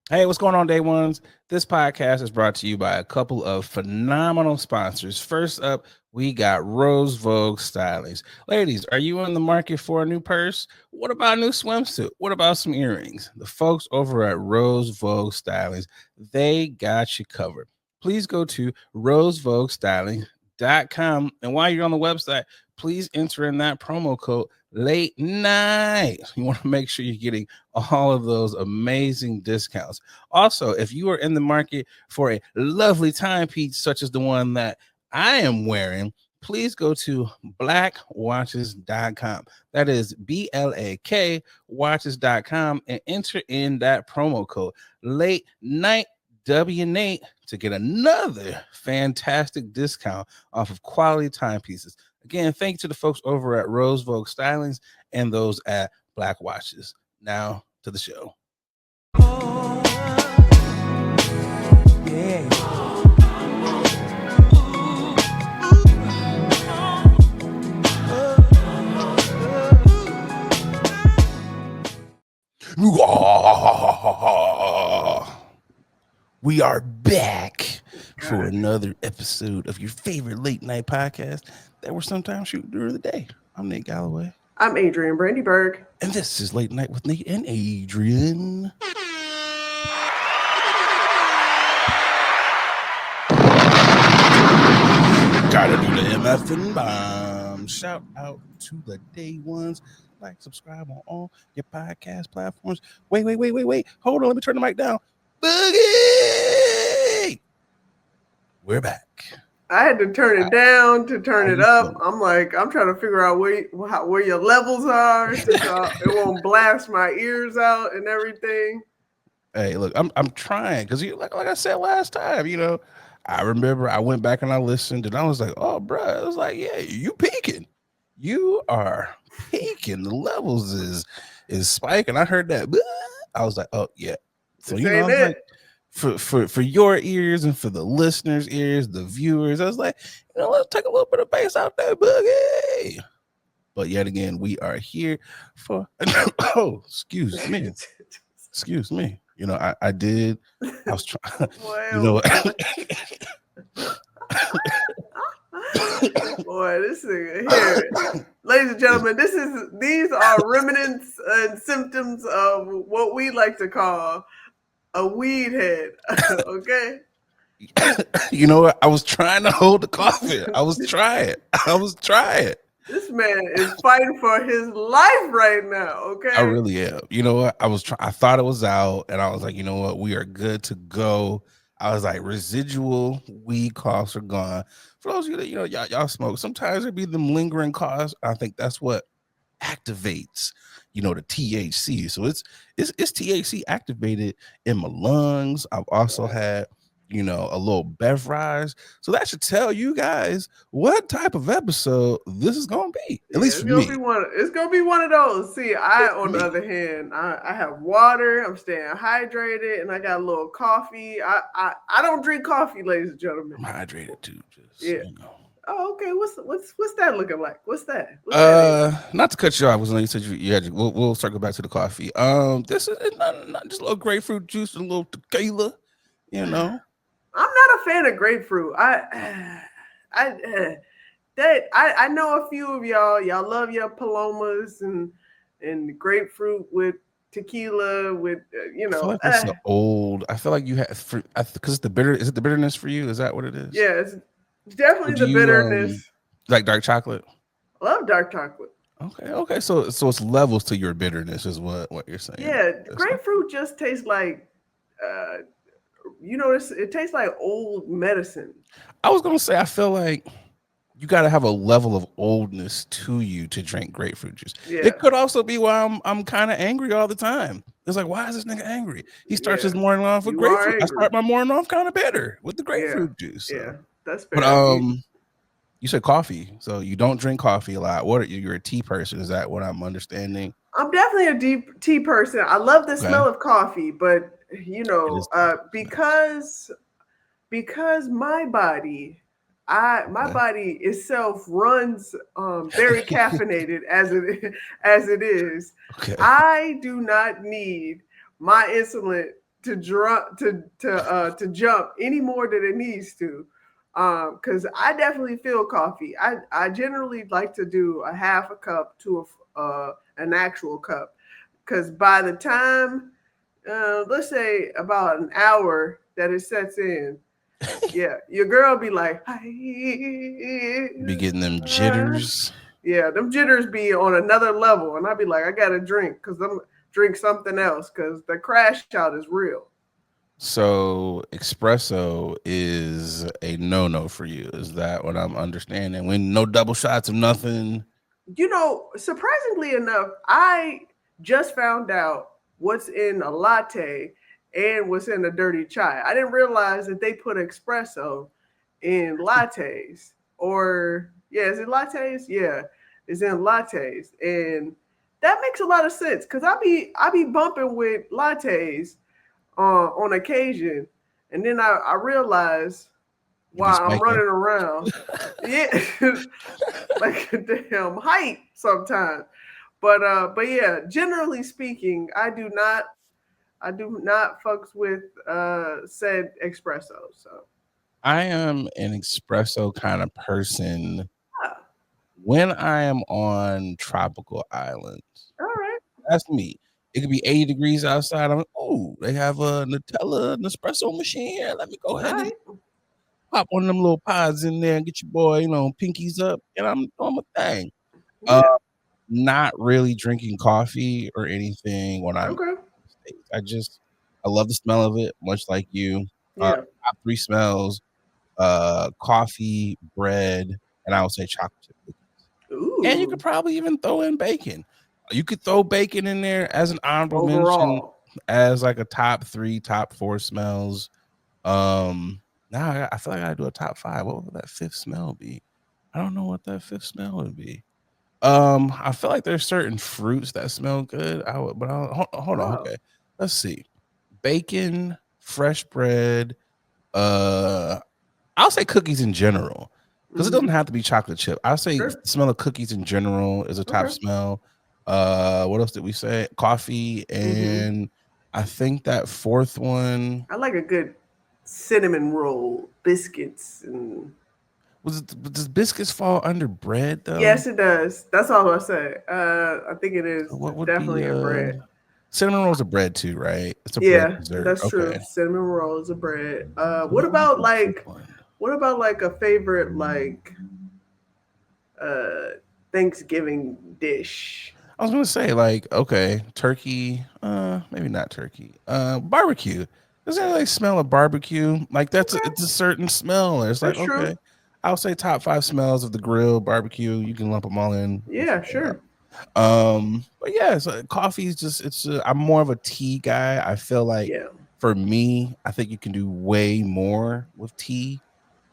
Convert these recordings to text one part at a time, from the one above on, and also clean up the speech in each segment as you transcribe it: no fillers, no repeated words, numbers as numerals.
Hey, what's going on, day ones? This podcast is brought to you by a couple of phenomenal sponsors. First up, we got Rose Vogue Stylings. Ladies, are you in the market for a new purse? What about a new swimsuit? What about some earrings? The folks over at Rose Vogue Stylings, they got you covered. Please go to rosevoguestyling.com. And while you're on the website, please enter in that promo code late night. You want to make sure you're getting all of those amazing discounts. Also, if you are in the market for a lovely timepiece such as the one that I am wearing, please go to blackwatches.com. That is BLAK watches.com and enter in that promo code late night W Nate to get another fantastic discount off of quality timepieces. Again, thank you to the folks over at Rose Vogue Stylings and those at Black Watches. Now to the show. Yeah. We are back for another episode of your favorite late night podcast that we're sometimes shooting during the day. I'm Nate Galloway. I'm Adrian Brandyberg. And this is Late Night with Nate and Adrian. Gotta do the MF and bomb. Shout out to the day ones. Like, subscribe on all your podcast platforms. Wait. Hold on, let me turn the mic down. Boogie! We're back. I had to turn it down to turn it up. I'm trying to figure out where your levels are so it won't blast my ears out and everything. Hey, look, I'm trying because like I said last time, I remember I went back and I listened and I was like, oh, bro, I was like, yeah, you peaking. You are peaking. The levels is spiking. I heard that. I was like, oh, yeah. So, like, for your ears and for the listeners' ears, the viewers, I was like, let's take a little bit of bass out there, boogie. But yet again, we are here for oh, excuse me. I was trying. You know what? Boy, this thing here, ladies and gentlemen, these are remnants and symptoms of what we like to call a weed head. Okay. You know what? I was trying to hold the coffee. I was trying. This man is fighting for his life right now. Okay. I really am. You know what? I thought it was out, and I was like, you know what? We are good to go. I was like, residual weed coughs are gone. For those of you that y'all smoke, sometimes there be them lingering coughs. I think that's what activates, the THC. So it's THC activated in my lungs. I've also had a little beverage. So that should tell you guys what type of episode this is gonna be. At least for me. It's gonna be one of those. See, on the other hand, I have water, I'm staying hydrated, and I got a little coffee. I don't drink coffee, ladies and gentlemen. I'm hydrated too, Oh, okay. What's that looking like? What's that? Not to cut you off, you said you had. We'll circle back to the coffee. This is not just a little grapefruit juice, and a little tequila. I'm not a fan of grapefruit. I know a few of y'all. Y'all love your palomas and grapefruit with tequila with I feel like it's old. I feel like you have because it's the bitter. Is it the bitterness for you? Is that what it is? Yeah, it's definitely the bitterness. Like dark chocolate. I love dark chocolate. Okay. So it's levels to your bitterness, is what you're saying. Yeah, grapefruit just tastes like, it tastes like old medicine. I was gonna say, I feel like you got to have a level of oldness to you to drink grapefruit juice. Yeah. It could also be why I'm kind of angry all the time. It's like, why is this nigga angry? He starts his morning off with grapefruit. I start my morning off kind of bitter with the grapefruit juice. So. Yeah, that's fair. But you said coffee, so you don't drink coffee a lot. What are you? You're a tea person. Is that what I'm understanding? I'm definitely a deep tea person. I love the smell of coffee, but because my body. My body itself runs very caffeinated as it is. Okay. I do not need my insulin to jump any more than it needs to. Because I definitely feel coffee. I generally like to do a half a cup to an actual cup. Because by the time, let's say about an hour that it sets in, yeah, your girl be like, Be getting them jitters. yeah, them jitters be on another level, and I be like, I gotta drink because I'm drink something else because the crash out is real. So espresso is a no for you. Is that what I'm understanding? When no double shots of nothing. Surprisingly enough, I just found out what's in a latte and what's in a dirty chai. I didn't realize that they put espresso in lattes. Or yeah, is it lattes? Yeah, it's in lattes, and that makes a lot of sense because I be bumping with lattes on occasion, and then I realize You be while I'm spiking. running around, yeah, like a damn hype sometimes. But yeah, generally speaking, I do not fucks with said espresso. So I am an espresso kind of person ah, when I am on tropical islands. all right, That's me. It could be 80 degrees outside. I'm like, oh, they have a Nutella Nespresso machine here. Let me go all ahead and right, pop one of them little pods in there and get your boy, pinkies up, and I'm doing my thing. Uh, yeah, not really drinking coffee or anything when I'm in okay, the States. I love the smell of it, much like you. yeah, Top three smells: coffee, bread, and I would say chocolate chip cookies. And you could ooh, probably even throw in bacon. You could throw bacon in there as an honorable mention, overall, as like a top three, top four smells. Now I feel like I gotta do a top five. What would that fifth smell be? I don't know what that fifth smell would be. I feel like there's certain fruits that smell good. Hold on. oh, Okay, let's see. Bacon, fresh bread. Uh, I'll say cookies in general because it mm-hmm. doesn't have to be chocolate chip. I'll say the Sure, smell of cookies in general is a top okay, smell. What else did we say? Coffee, mm-hmm. and I think that fourth one I like a good cinnamon roll, biscuits, and does biscuits fall under bread though? yes, it does. That's all I say. I think it So is what would be definitely a bread. cinnamon rolls a bread too, right? It's a bread Yeah, dessert. that's Okay. true. Cinnamon rolls of bread. So what was the fifth one? What about like a favorite like uh Thanksgiving dish? I was gonna say like okay, turkey. Maybe not turkey. Barbecue. Doesn't it like smell of barbecue? Like Okay, it's a certain smell. It's like that's true. okay, I'll say top five smells of the grill barbecue. You can lump them all in and Yeah, figure it out. sure. But yeah, so coffee is just it's. I'm more of a tea guy. I feel like Yeah. for me, I think you can do way more with tea.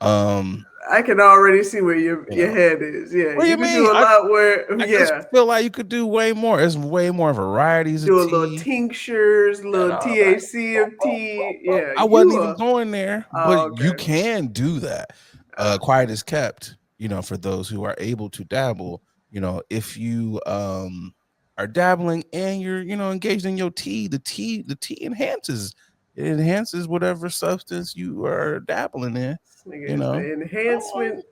Um, I can already see where you your know, head is. Yeah, what do you you could mean? do a lot where I just yeah, feel like you could do way more. There's way more varieties of do a little tea. tinctures, And little I'm like, THC of tea. Yeah, I wasn't even going there, but oh, you okay. can do that. Quiet is kept, for those who are able to dabble, if you are dabbling and you're, engaged in your tea, the tea enhances whatever substance you are dabbling in, This nigga you is know. the I'm like, enhancement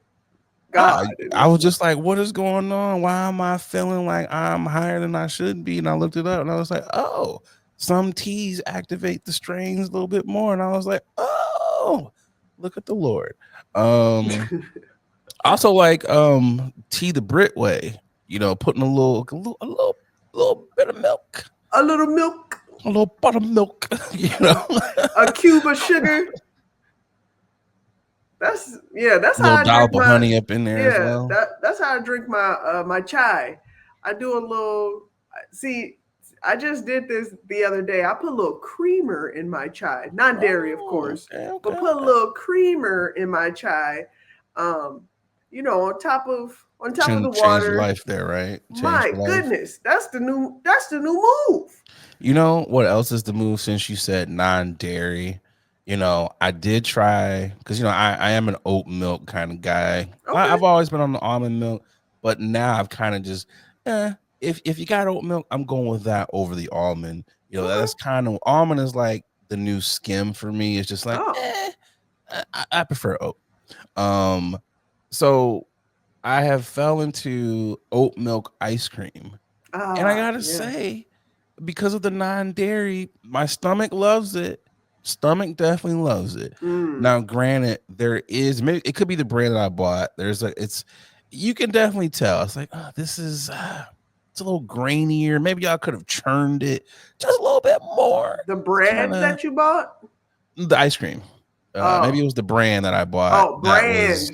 I god in I this was one. just like, what is going on? Why am I feeling like I'm higher than I should be? And I looked it up and I was like, oh, some teas activate the strains a little bit more. And I was like, oh, look at the Lord. Um, also like tea the Brit way, putting a little bit of milk, A little milk, a little buttermilk, a cube of sugar. That's a how little I drink dollop of my honey up in there as yeah. well. That's how I drink my chai. I do a little. See, I just did this the other day. I put a little creamer in my chai, not dairy, of Oh, course, okay, but okay, put a okay. little creamer in my chai. Um, on top of the Change your water. life there, right? Change My your life. goodness, that's the new move. You know what else is the move since you said non-dairy? I did try because I am an oat milk kind of guy. Okay, I've always been on the almond milk, but now I've kind of just if you got oat milk, I'm going with that over the almond. okay, That's kind of almond is like the new skim for me. It's just like, Oh, I prefer oat. Um, so I have fell into oat milk ice cream, and I gotta yeah. say, because of the non-dairy, my stomach loves it. Stomach definitely loves it. Mm. Now, granted, there is maybe it could be the brand that I bought. There's a it's you can definitely tell. It's like, oh, this is it's a little grainier. Maybe y'all could have churned it just a little bit more. The It's kind bread of that you bought? the ice cream. Maybe it Oh, was the brand that I bought oh, brand.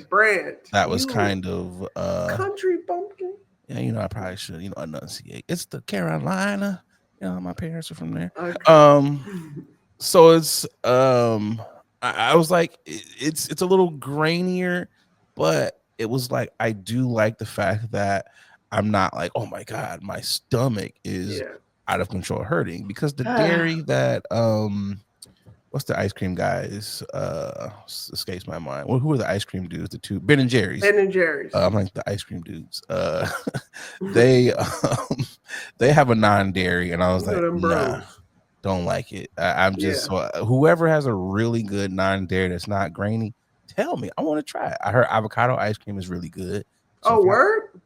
that was You kind of country bumpkin. yeah, I probably should, enunciate. It's the Carolina. My parents are from there. Okay. Um, so it's I was like, it's a little grainier, but it was like I do like the fact that I'm not like, oh my god, my stomach is Yeah. out of control hurting because the dairy that what's the ice cream guys? Escapes my mind. Well, who are the ice cream dudes? The two Ben and Jerry's. Ben and Jerry's. I'm like the ice cream dudes. They they have a non-dairy, and I was You know like, them nah, bros. don't like it. I'm just Yeah. so whoever has a really good non-dairy that's not grainy, tell me. I want to try it. I heard avocado ice cream is really good. So Oh, word?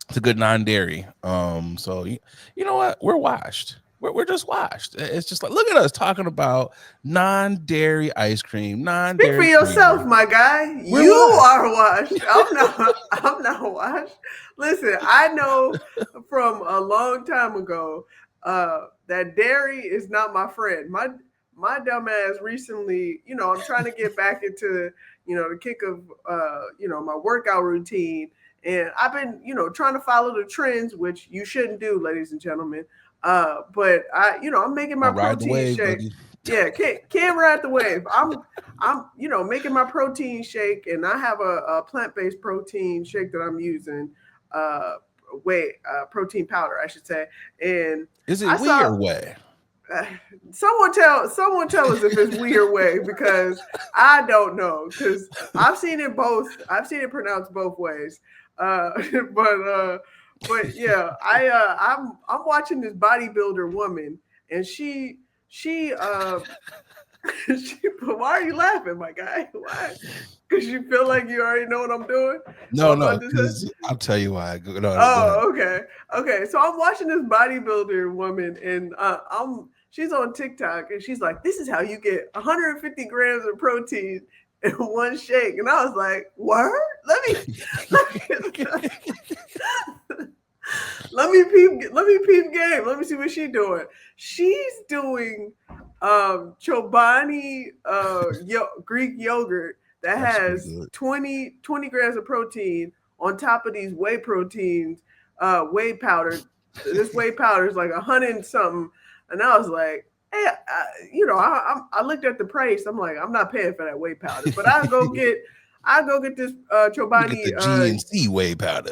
it's a good non-dairy. So you know what? We're washed. We're just washed. It's just like look at us talking about non-dairy ice cream, Speak for non-dairy yourself, creamer. my guy. We're You washed. are washed. I'm not. I'm not washed. Listen, I know from a long time ago that dairy is not my friend. My dumb ass recently, I'm trying to get back into, the kick of, my workout routine, and I've been, trying to follow the trends, which you shouldn't do, ladies and gentlemen. But I'm making my Gonna ride the protein wave, shake. buddy. Yeah, can't ride the wave. I'm making my protein shake, and I have a plant based protein shake that I'm using, uh, protein powder, I should say. And Is it I we or saw way? uh, someone tell us if it's weird way because I don't know because I've seen it both. I've seen it pronounced both ways. Uh, but uh, but yeah, I'm watching this bodybuilder woman, and she she. Why are you laughing, my guy? Why? Because you feel like you already know what I'm doing. What No, I'm no, about to say. because I'll tell you why. Go ahead. Oh, okay, okay. So I'm watching this bodybuilder woman, and she's on TikTok, and she's like, "This is how you get 150 grams of protein in one shake," and I was like, "Word? Let me let me peep game. Let me see what she's doing. She's doing Chobani Greek yogurt that That's pretty has good. 20 grams of protein on top of these whey proteins, whey powder. This whey powder is like 100 and something. And I was like, hey, I looked at the price. I'm like, I'm not paying for that whey powder, but I'll go get this Let me get Chobani the GNC whey powder.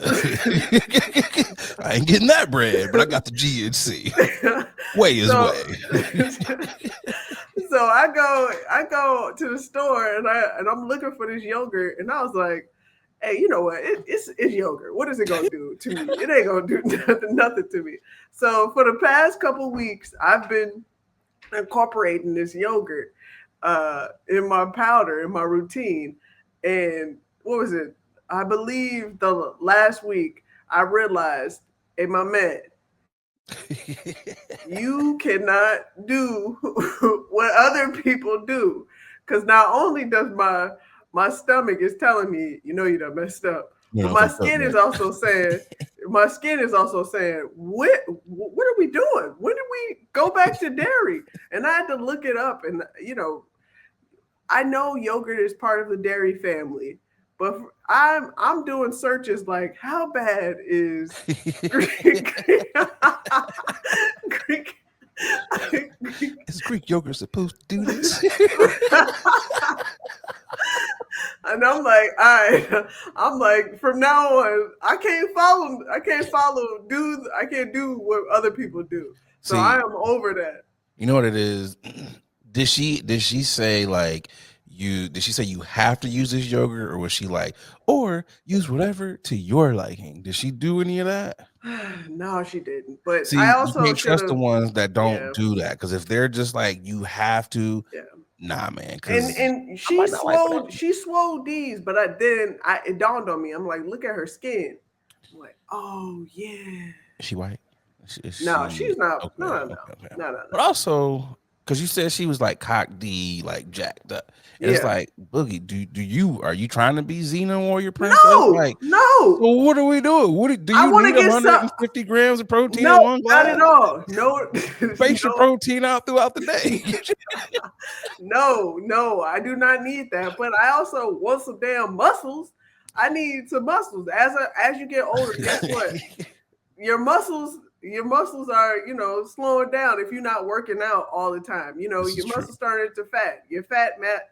I ain't getting that bread, but I got the GNC. Whey is so way. so I go to the store and I'm looking for this yogurt and I was like, hey, you know what? It's yogurt. What is it gonna do to me? It ain't gonna do nothing to me. So for the past couple weeks, I've been incorporating this yogurt in my powder in my routine. And what was it? I believe the last week I realized, hey, my man, you cannot do what other people do. Because not only does my stomach is telling me, you done messed up, You but know, fucked up, right? my skin is also saying, what are we doing? When did we go back to dairy? And I had to look it up, and I know yogurt is part of the dairy family, but I'm doing searches like how bad is Greek, Greek, Greek Is Greek yogurt supposed to do this? and I'm like, all right, I'm like, from now on, I can't do what other people do. So I See, am over that. you know what it is? Did she say like did she say you have to use this yogurt, or was she like, or use whatever to your liking? Did she do any of that? No, she didn't. But I See, you also can't should trust the have. ones that don't Yeah, do that, because if they're just like you have to, yeah. nah, man, because And I might not like what that. she swole D's, but it dawned on me. I'm like, look at her skin. I'm like, oh yeah. Is she white? Is No, she she's not. okay? No, no, no, Okay, okay. no, no, But no. also, because you said she was like cock D, like jacked up, and it's Yeah. like Boogie. Do you are you trying to be Xena Warrior Princess? No, Like, so no. what are we doing? Do I you want need to get some. 150 grams of protein No, in one not glass? at all. No, Space your no, protein out throughout the day. no, no. I do not need that. But I also want some damn muscles. I need some muscles. As you get older, guess what? Your muscles are slowing down if you're not working out all the time. This is Your true. muscles starting to fat. Your fat mat.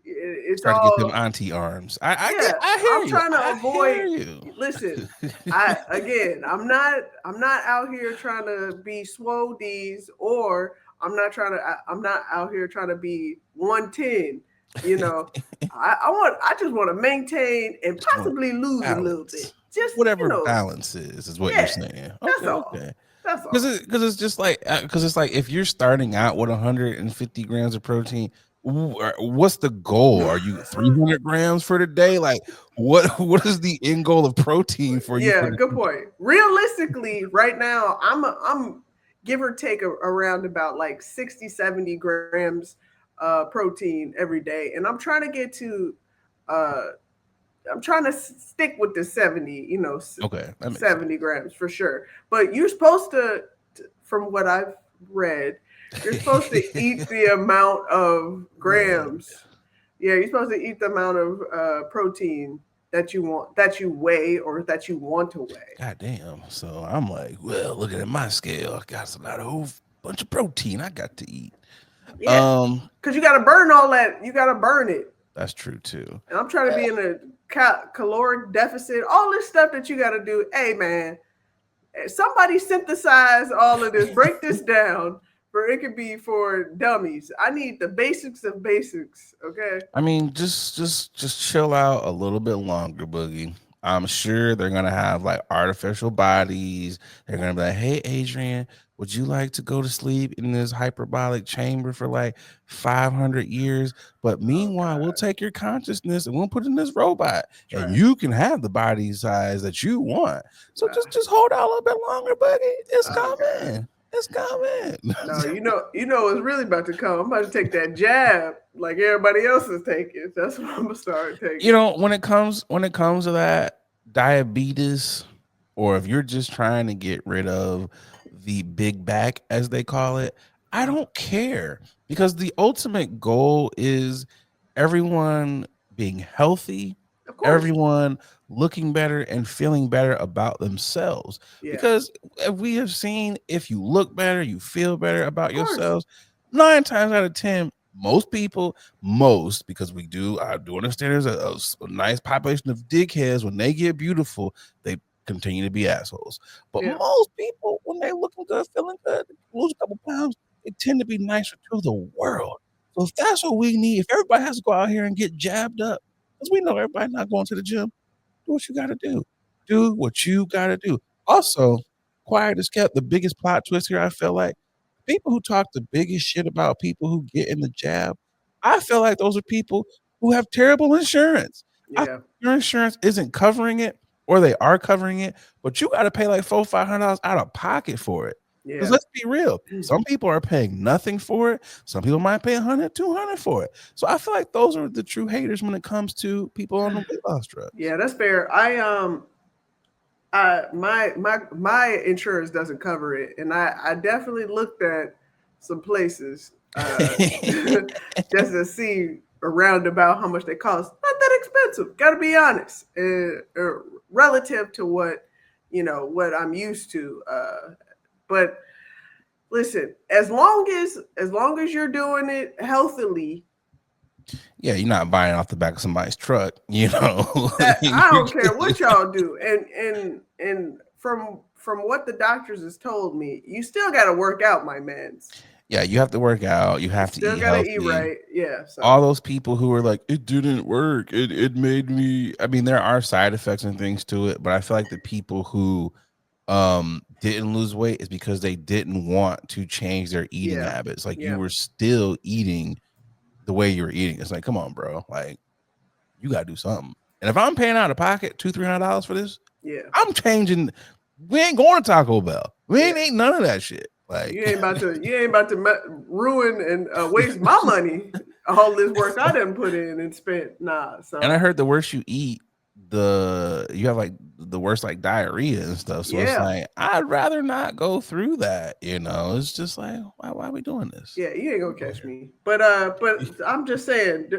It's Start to get them all. auntie arms. I get. Yeah, I I'm hear you. trying to I avoid. hear you. Listen, I'm not out here trying to be swole D's, or I'm not out here trying to be 110. You know, I just want to maintain and Just want possibly lose a little balance. bit. Just Whatever balance is what you're yeah, saying. that's Okay, all. okay. That's Because all. it's just like if you're starting out with 150 grams of protein, what's the goal? Are you 300 grams for the day? Like what is the end goal of protein for you for Yeah, the good point. Realistically, right now, I'm give or take around about like 60, 70 grams protein every day. And uh I'm trying to stick with the 70, Okay, that makes 70 grams for sure. But you're supposed to, from what I've read, you're supposed to sense. eat the amount of Man, grams. Yeah, you're supposed to eat the amount of protein that you weigh or that you want to weigh. goddamn. So I'm like, well, looking at my scale, I got a whole bunch of protein I got to eat. Yeah, Um, because you got to burn all that. You got to burn it. that's true too. And I'm trying to be in a caloric deficit. All this stuff that you got to do. Hey, man, somebody synthesize all of this. Break this down. For it could be for dummies. I need the basics of basics. Okay. I mean, just chill out a little bit longer, Boogie. I'm sure they're gonna have like artificial bodies. They're gonna be like, "Hey, Adrian, would you like to go to sleep in this hyperbolic chamber for like 500 years? But Oh meanwhile, we'll God, take your consciousness and we'll put it in this robot, and trash. you can have the body size that you want. So Nah. just hold out a little bit longer, Boogie. It's Oh God. coming. It's coming." No, it's really about to come. I'm about to take that jab like everybody else is taking. That's what I'm gonna start You taking. know, when it comes to that diabetes, or if you're just trying to get rid of the big back as they call it, I Uh, don't care, because the ultimate goal is everyone being healthy, of course. everyone looking better and feeling better about themselves. Yeah. Because we have seen, if you look better, you feel better about Of course. yourselves. 9 times out of 10, most people, because I do understand there's a nice population of dickheads. When they get beautiful, they continue to be assholes. But Yeah. most people, when they looking good, feeling good, lose a couple pounds, they tend to be nicer to the world. So if that's what we need, if everybody has to go out here and get jabbed up, because we know everybody not going to the gym, do what you got to do. Do what you got to do. Also, quiet as kept, the biggest plot twist here, I feel like people who talk the biggest shit about people who get in the jab, I feel like those are people who have terrible insurance. Yeah. Your insurance isn't covering it, or they are covering it, but you got to pay like $400-$500 out of pocket for it. Because Yeah. let's be real, some people are paying nothing for it. Some people might pay 100, 200 for it. So I feel like those are the true haters when it comes to people on the weight loss drugs. Yeah, that's fair. My insurance doesn't cover it, and I definitely looked at some places just to see around about how much they cost. Not that expensive. Got to be honest. Relative to what I'm used to. But listen, as long as you're doing it healthily, Yeah, you're not buying off the back of somebody's truck, you know. that I don't care what y'all do, and from what the doctors has told me, you still got to work out, my man. Yeah, you have to work out. You You have to still eat gotta eat healthy. right. Yeah. All So those people who are like, it didn't work. It made me. I mean, there are side effects and things to it, but I feel like the people who didn't lose weight is because they didn't want to change their eating yeah. habits. Like you Yeah. were still eating the way you were eating. It's like, come on, bro. Like you gotta do something. And if I'm paying out of pocket $200-300 for this, Yeah. I'm changing. We ain't going to Taco Bell. We Yeah. ain't eating none of that shit. Like, You ain't about to ruin and waste my money. All this work I done put in and spent. Nah. and I So heard the worse you eat, you have like the worst like diarrhea and stuff. So it's yeah. like I'd rather not go through that. It's just like why are we doing this? Yeah, you ain't gonna Go catch here. me. But I'm just saying,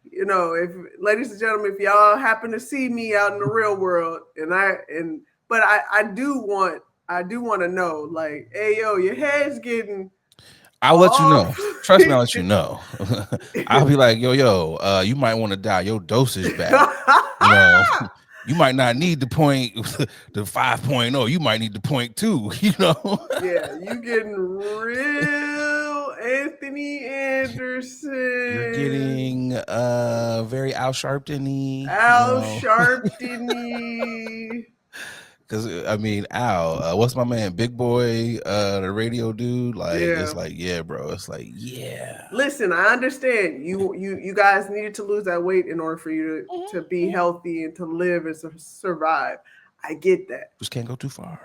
if ladies and gentlemen, if y'all happen to see me out in the real world, but I do want to know, like, hey yo, your head's getting I'll let you know. off. Trust me, I'll let you know. I'll be like, yo, you might want to dial your dosage back. You know, you might not need the point the 5.0. You might need the point 2, Yeah, you getting real Anthony You're Anderson, getting very Al Sharpton-y, Al Sharpton. because I mean, Al, what's my man, Big Boy, the radio dude? Like, it's Yeah. like, yeah, bro. It's like, yeah. Listen, I understand you guys needed to lose that weight in order for you to be Mhm. healthy and to live and to survive. I get that. Just can't go too far.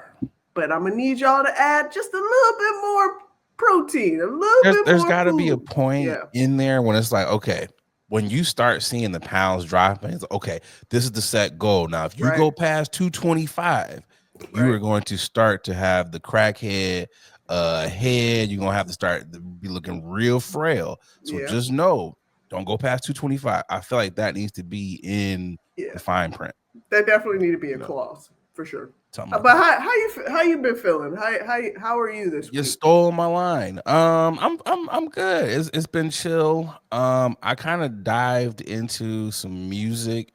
But I'm gonna need y'all to add just a little bit more protein, a little bit There's more got to be a food. point Yeah, in there when it's like, okay, when you start seeing the pounds dropping, it's like, okay, this is the set goal. Now, if you right, go past 225, you right. are going to start to have the crackhead head. You're gonna have to start to be looking real frail. So Yeah, just know, don't go past 225. I feel like that needs to be in yeah. the fine print. That definitely need to be a You know, clause for sure. something like But that. how you been feeling? How are you this You week? stole my line. I'm good. It's been chill. I kind of dived into some music.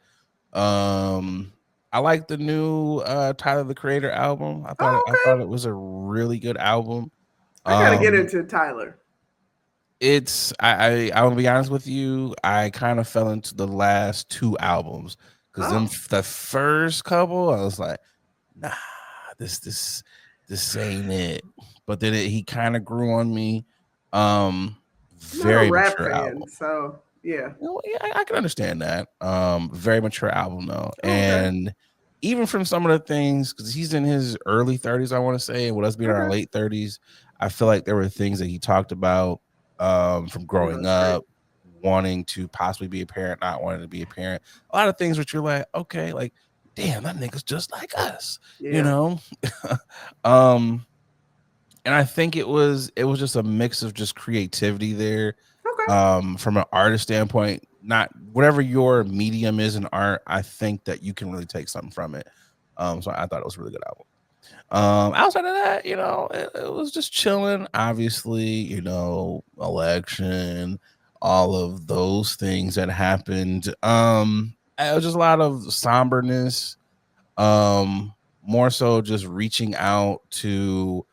Um, I like the new Tyler the Creator album. Oh, I thought it was a really good album. okay. I gotta get Um, into Tyler. it's I will be honest with you. I kind of fell into the last two albums because Oh, the first couple I was like, nah, this ain't it. But then he kind of grew on me. Um, I'm not a very rap mature fan, album. so yeah. Yeah, I can understand that. Very mature album though, Oh, okay, and even from some of the things, because he's in his early 30s, I want to say, and with us being in our okay. late 30s, I feel like there were things that he talked about from Oh, growing that's great. up, wanting to possibly be a parent, not wanting to be a parent. A lot of things which you're like, okay, like, damn, that nigga's just like us, you Yeah. know. um, and I think it was just a mix of just creativity there, Okay. from an artist standpoint. Not whatever your medium is in art, I think that you can really take something from it. So I thought it was a really good album. Outside of that, it was just chilling. Obviously, election, all of those things that happened. It was just a lot of somberness. More so just reaching out to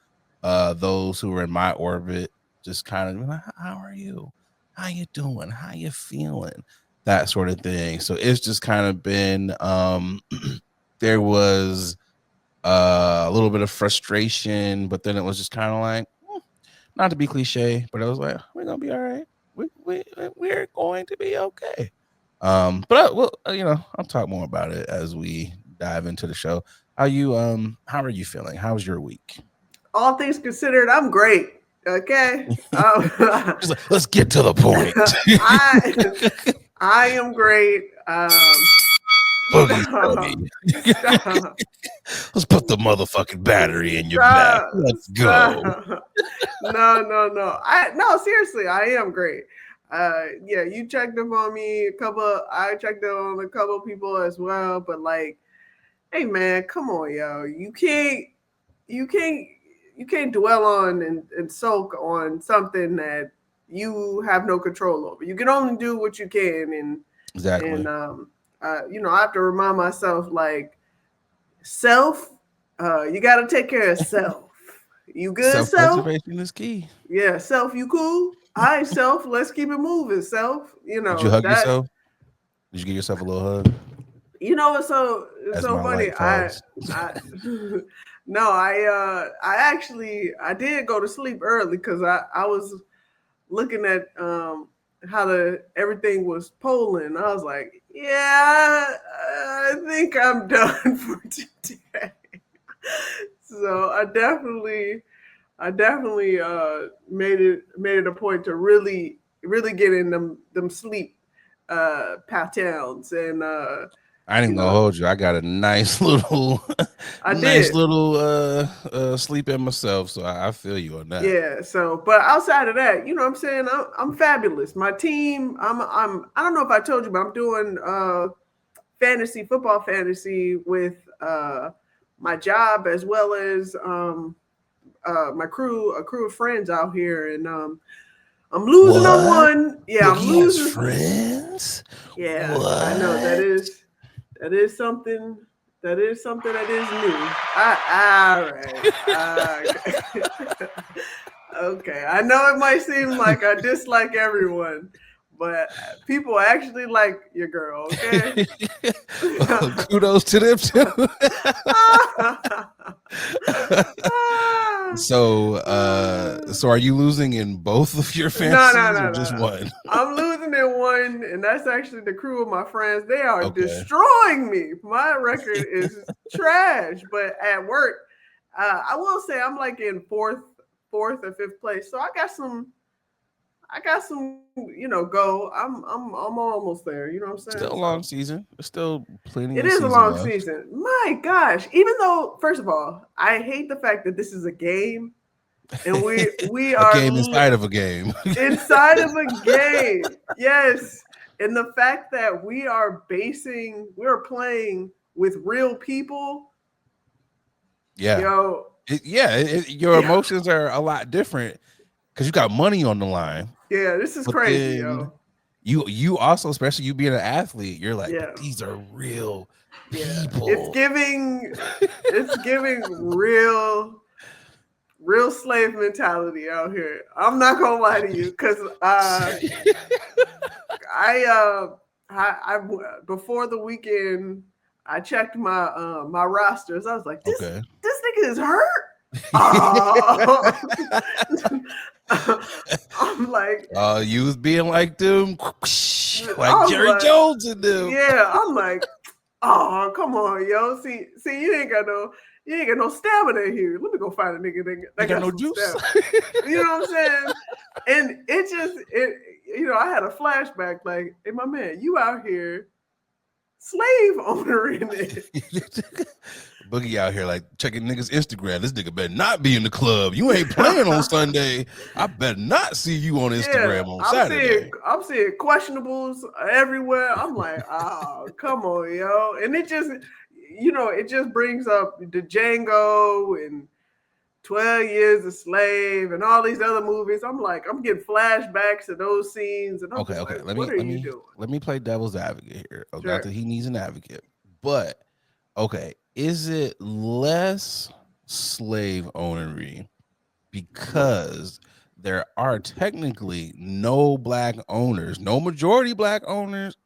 those who are in my orbit, just kind of like, how are you? How you doing? How you feeling? That sort of thing. So it's just kind of been there was a little bit of frustration, but then it was just kind of like, not to be cliche, but it was like, we're gonna be all right. We're going to be okay. But I'll talk more about it as we dive into the show. How are you feeling? How's your week? All things considered, I'm great. Okay. Just like, let's get to the point. I I am great. Boogie, Stop. boogie. Stop. Let's put the motherfucking battery in your back. Stop. Let's go. Stop. No. No, seriously, I am great. Yeah, you checked up on me a couple. I checked up on a couple people as well, but like, hey man, come on, yo. You can't you can't dwell on and soak on something that you have no control over. You can only do what you can, and Exactly. I have to remind myself like self. You got to take care of self. You good, self? Self-preservation is key. Yeah, self, you cool? All right, self, let's keep it moving, self. Did you hug That. yourself? Did you give yourself a little hug, It's as so my funny. light falls? I no, I actually I did go to sleep early because I was looking at how the everything was polling. I was like, yeah, I think I'm done for today. So I definitely made it a point to really get in them sleep patterns and I ain't you gonna know hold you. I got a nice little, I nice did. little sleep in myself. So I feel you on that. Yeah, so but outside of that, what I'm saying, I'm fabulous. My team, I don't know if I told you, but I'm doing fantasy football fantasy with my job as well as my crew, a crew of friends out here, and I'm losing on What? one. Yeah, I'm Boogie has losing. friends? Yeah, I know What? that is something that is something that is new. All right. Okay. Okay. I know it might seem like I dislike everyone, but people actually like your girl. Okay. Well, kudos to them too. So are you losing in both of your No, no, fantasies or no, no, just no. one? I'm losing in one, and that's actually the crew of my friends. They are Okay. destroying me. My record is trash, but at work, I will say I'm like in fourth or fifth place. So I got some, go. I'm almost there. You know what I'm saying? Still a So long season. There's still plenty it of is a season long left. season. My gosh! Even though, first of all, I hate the fact that this is a game, and we A are game inside of a game. inside of a game. Yes. And the fact that we're playing with real people, Yeah. yo, Your yeah, emotions are a lot different because you got money on the line. yeah, this is But crazy, then yo. you also, especially you being an athlete, you're like, but Yeah, these are real yeah. It's people. giving it's giving real slave mentality out here. I'm not gonna lie to you, because I I before the weekend I checked my rosters. I was like, Okay. this nigga is hurt. Oh, I'm like, You was being like them, like I'm Jerry like, Jones and them. yeah, I'm like, oh, come on, yo. See, you ain't got no stamina here. Let me go find a nigga You that got got no some juice. stamina. You know what I'm saying? And I had a flashback like, hey, my man, you out here slave owner in it. Boogie out here like checking niggas Instagram. This nigga better not be in the club. You ain't playing on Sunday. I better not see you on Yeah, Instagram on I'm seeing Saturday. I'm seeing questionables everywhere. I'm like, oh, come on, yo. And it just brings up the Django and 12 Years a Slave and all these other movies. I'm like, I'm getting flashbacks to those scenes, and I'm Okay, just okay. like, Let what me are let you me doing? let me play devil's advocate here. Oh, not Sure. that he needs an advocate, but okay, is it less slave ownery because there are technically no black owners, no majority black owners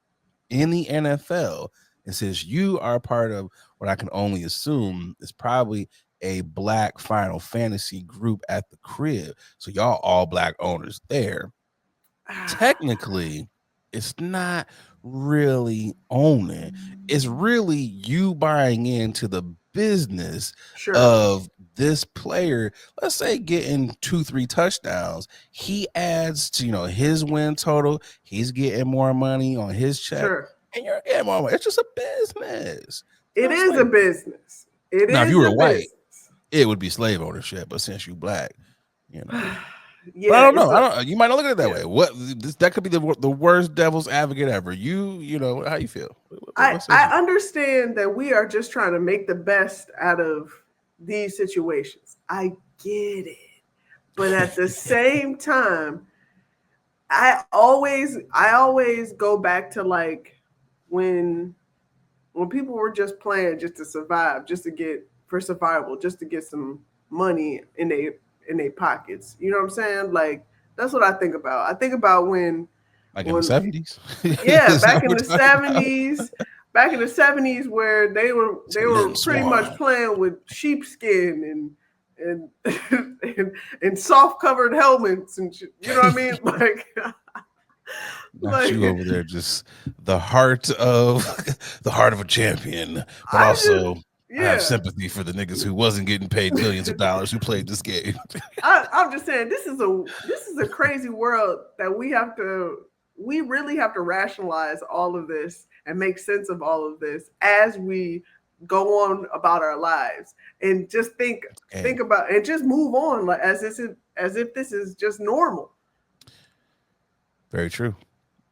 in the NFL? And since you are part of what I can only assume is probably a black Final Fantasy group at the crib, so y'all all black owners there, technically it's not really owning. It's really you buying into the business Sure. of this player. Let's say getting 2-3 touchdowns, he adds to his win total. He's getting more money on his check, Sure. and you're getting more money. It's just a business. It's It not is a slavery. business. It Now if you is were a white, business. it would be slave ownership, but since you black, you know but I Yeah, don't it's know. a I don't. You might not look at it that yeah. way. That could be the worst devil's advocate ever. How you feel? What says I you? understand that we are just trying to make the best out of these situations. I get it. But at the same time, I always go back to like when when people were just playing just to survive, just to get for survival, just to get some money in their pockets. You know what I'm saying? Like that's what I think about. I think about Like in the when 70s. yeah, Is that back what in we're the talking about? 70s, back in the 70s where It's a they were Lynn pretty much Swan. playing with sheepskin and soft covered helmets and shit, you know what I mean? Not you Like over there, just the heart of the heart of a champion, but I just also I have yeah. sympathy for the niggas who wasn't getting paid millions of dollars who played this game. I'm just saying this is a crazy world that we really have to rationalize all of this and make sense of all of this as we go on about our lives and just think Game. about and just move on like as if this is just normal. Very true.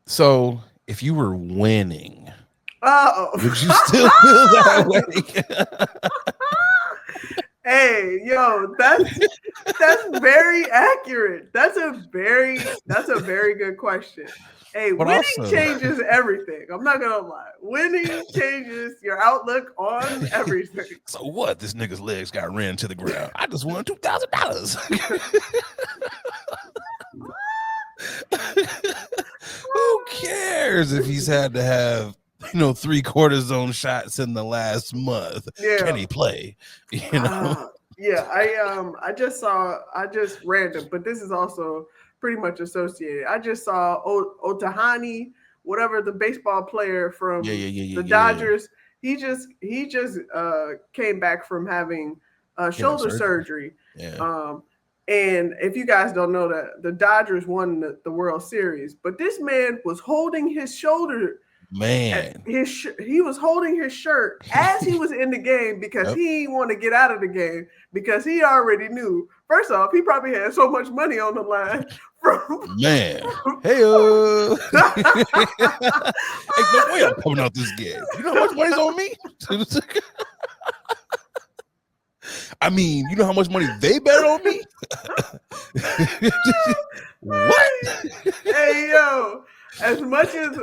So if you were winning, would you still feel that Oh. way? Hey, yo, that's very accurate. That's a very good question. Hey, But winning also, changes everything. I'm not gonna lie. Winning changes your outlook on everything. so what? This nigga's legs got ran to the ground. I just won $2,000. Who cares if he's had to have three cortisone shots in the last month? Can Yeah. he play? Yeah, I just random, but this is also pretty much associated. I just saw Otahani, whatever the baseball player Yeah, from yeah, yeah, the yeah, yeah. Dodgers. He just came back from having Getting shoulder surgery. surgery. Yeah, Um, and if you guys don't know that the Dodgers won the World Series, but this man was holding his shoulder man. he was holding his shirt as he was in the game because Yep. he didn't want to get out of the game because he already knew. First off, he probably had so much money on the line from. Man. Hey, hey, no way I'm coming out this game. You know how much money's on me? I mean, you know how much money they bet on me? What? Hey yo, as much as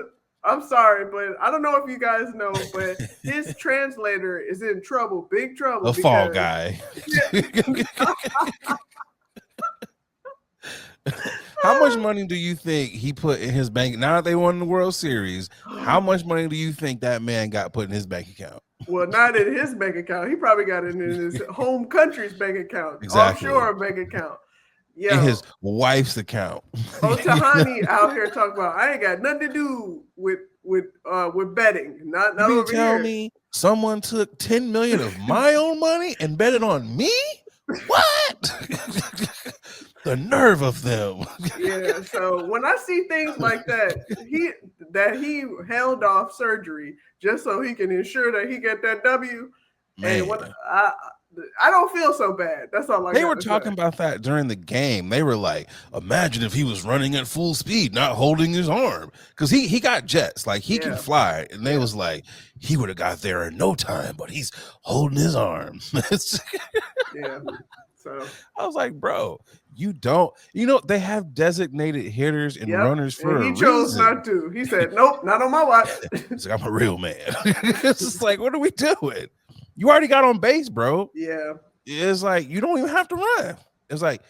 I'm sorry, but I don't know if you guys know, but his translator is in trouble, big trouble, A fall because guy. How much money do you think he put in his bank? Now that they won the World Series, how much money do you think that man got put in his bank account? well, not in his bank account. He probably got it in his home country's bank account, Exactly. offshore bank account. In Yo, his wife's account. Otahani out here talking about I ain't got nothing to do with betting. You Not mean over tell here. me someone took 10 million of my own money and bet it on me? What? The nerve of them. Yeah. So when I see things like he held off surgery just so he can ensure that he get that W. And when Man. I don't feel so bad. That's all I They got were to say. talking about that during the game. They were like, imagine if he was running at full speed, not holding his arm. Because he got jets, like he can Yeah. fly. And they Yeah. was like, he would have got there in no time, but he's holding his arm. Yeah. So I was like, bro, you don't, they have designated hitters and yep. runners And for a he chose reason. not to. He said, "Nope, not on my watch." It's like, I'm a real man. It's just like, what are we doing? You already got on base, bro. Yeah. It's like, you don't even have to run. It's like,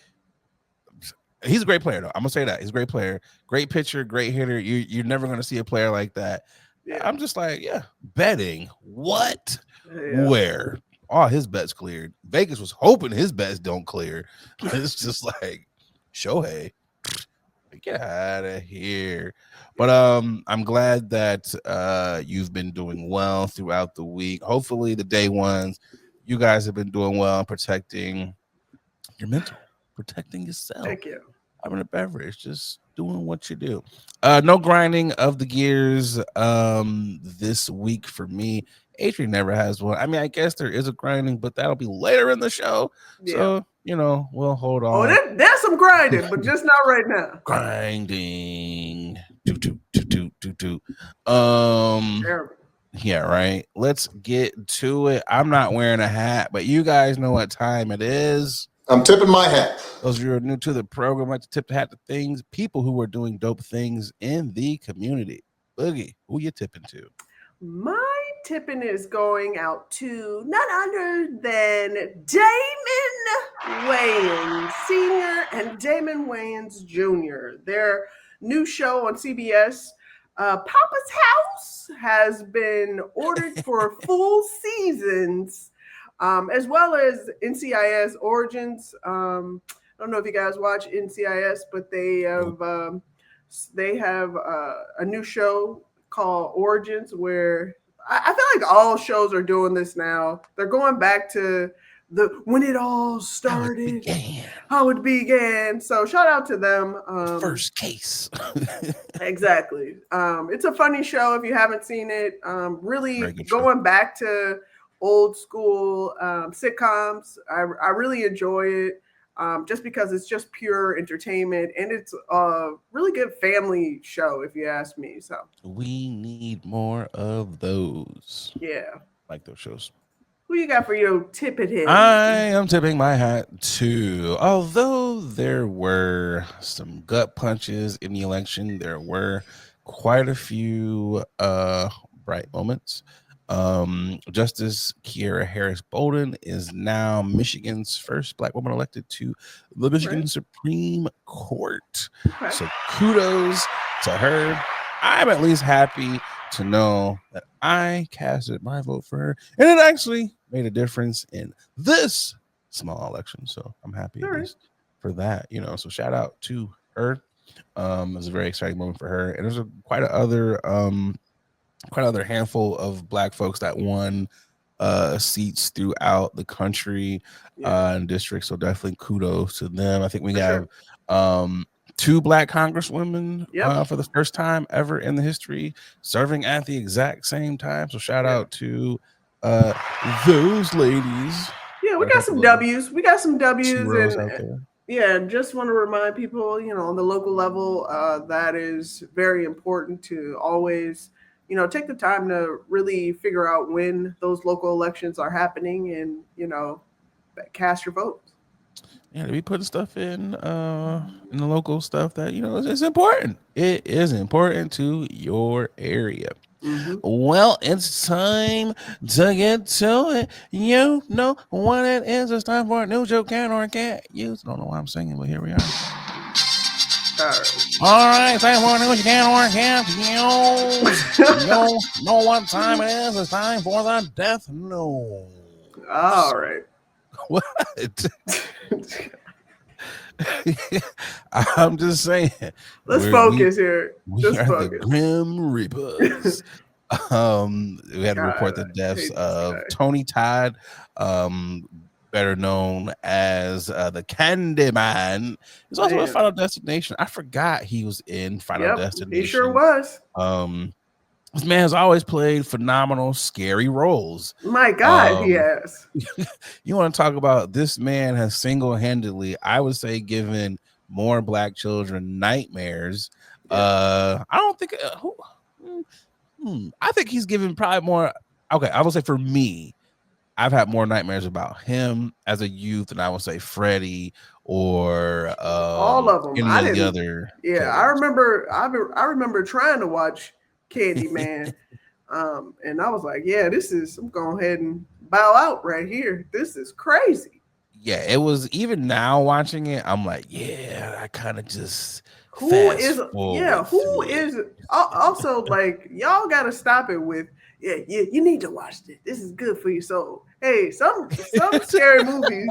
he's a great player, though. I'm gonna say that he's a great player, great pitcher, great hitter. You're never gonna see a player like that. Yeah. I'm just like, yeah, betting what, Yeah. where? All his bets cleared. Vegas was hoping his bets don't clear. It's just like Shohei, get out of here. But I'm glad that you've been doing well throughout the week. Hopefully, the day ones, you guys have been doing well protecting your mental, protecting yourself. Thank you. Having a beverage, just doing what you do. No grinding of the gears this week for me. Adrian never has one. I mean, I guess there is a grinding, but that'll be later in the show. Yeah. So, we'll hold Oh, on. there's some grinding, but just not right now. Grinding. Toot, toot, toot, toot, toot, toot. Terrible. Yeah, right. Let's get to it. I'm not wearing a hat, but you guys know what time it is. I'm tipping my hat. Those of you who are new to the program, like to tip the hat to things, people who are doing dope things in the community. Boogie, who you tipping to? My tipping is going out to none other than Damon Wayans Sr. and Damon Wayans Jr. Their new show on CBS, Papa's House, has been ordered for full seasons, as well as NCIS Origins. I don't know if you guys watch NCIS, but Nope. they have a new show called Origins, where I feel like all shows are doing this now. They're going back to the when it all How it started, began. how it began. So shout out to them. The first case. Exactly. It's a funny show if you haven't seen it. Very Really good show. going back to old school sitcoms. I really enjoy it. Just because it's just pure entertainment, and it's a really good family show, if you ask me. So We need more of those. yeah, Like those shows. who you got for your tip it I in? am tipping my hat to, although there were some gut punches in the election, there were quite a few bright moments. Justice Kiera Harris Bolden is now Michigan's first Black woman elected to the Right. Michigan Supreme Court. Okay. So kudos to her. I'm at least happy to know that I casted my vote for her, and it actually made a difference in this small election. So I'm happy All at right. least for that. So shout out to her. It was a very exciting moment for her, and there's quite another handful of Black folks that won seats throughout the country Yeah, and districts. So definitely kudos to them. I think we for have sure. two Black congresswomen Yep. for the first time ever in the history serving at the exact same time. So shout Yeah. out to uh, those ladies. Yeah, we Got a got some couple of W's. We got some W's, zeros and out there. yeah, just want to remind people, on the local level, that is very important to always, take the time to really figure out when those local elections are happening, and cast your votes. Yeah, to be putting stuff in the local stuff that it's important. It is important to your area. Hmm. Well, it's time to get to it. You know what it is. It's time for a new joke can or can't use. Don't know why I'm singing, but here we are. All right. All right, time for a new can or can't use. You know what time it is. It's time for the death notes. All right. What? I'm just saying. Let's We're, we focus here. we Just are the focus. Grim Reapers. We had to God, report the I deaths hate this of guy. Tony Todd, um, better known as the Candy Man. He's also in Man. Final Destination. I forgot he was in Final Yep, he sure Destination. was. Um, this man has always played phenomenal, scary roles. My God, he Um, has. you want to talk about this man has single-handedly, I would say, given more Black children nightmares. Yeah. I don't think I think he's given probably more. Okay, I will say for me, I've had more nightmares about him as a youth than I would say Freddie or All of them. any I of the didn't. other Yeah, I killers. remember. I remember trying to watch Candyman, and I was like, "Yeah, this is. I'm going ahead and bow out right here. This is crazy. Yeah, it was even now watching it, I'm like, yeah, I kind of just Who fast is? Yeah, forward who through it. is? Also, like, y'all got to stop it with. Yeah, you need to watch this. This is good for your soul. Hey, some scary movies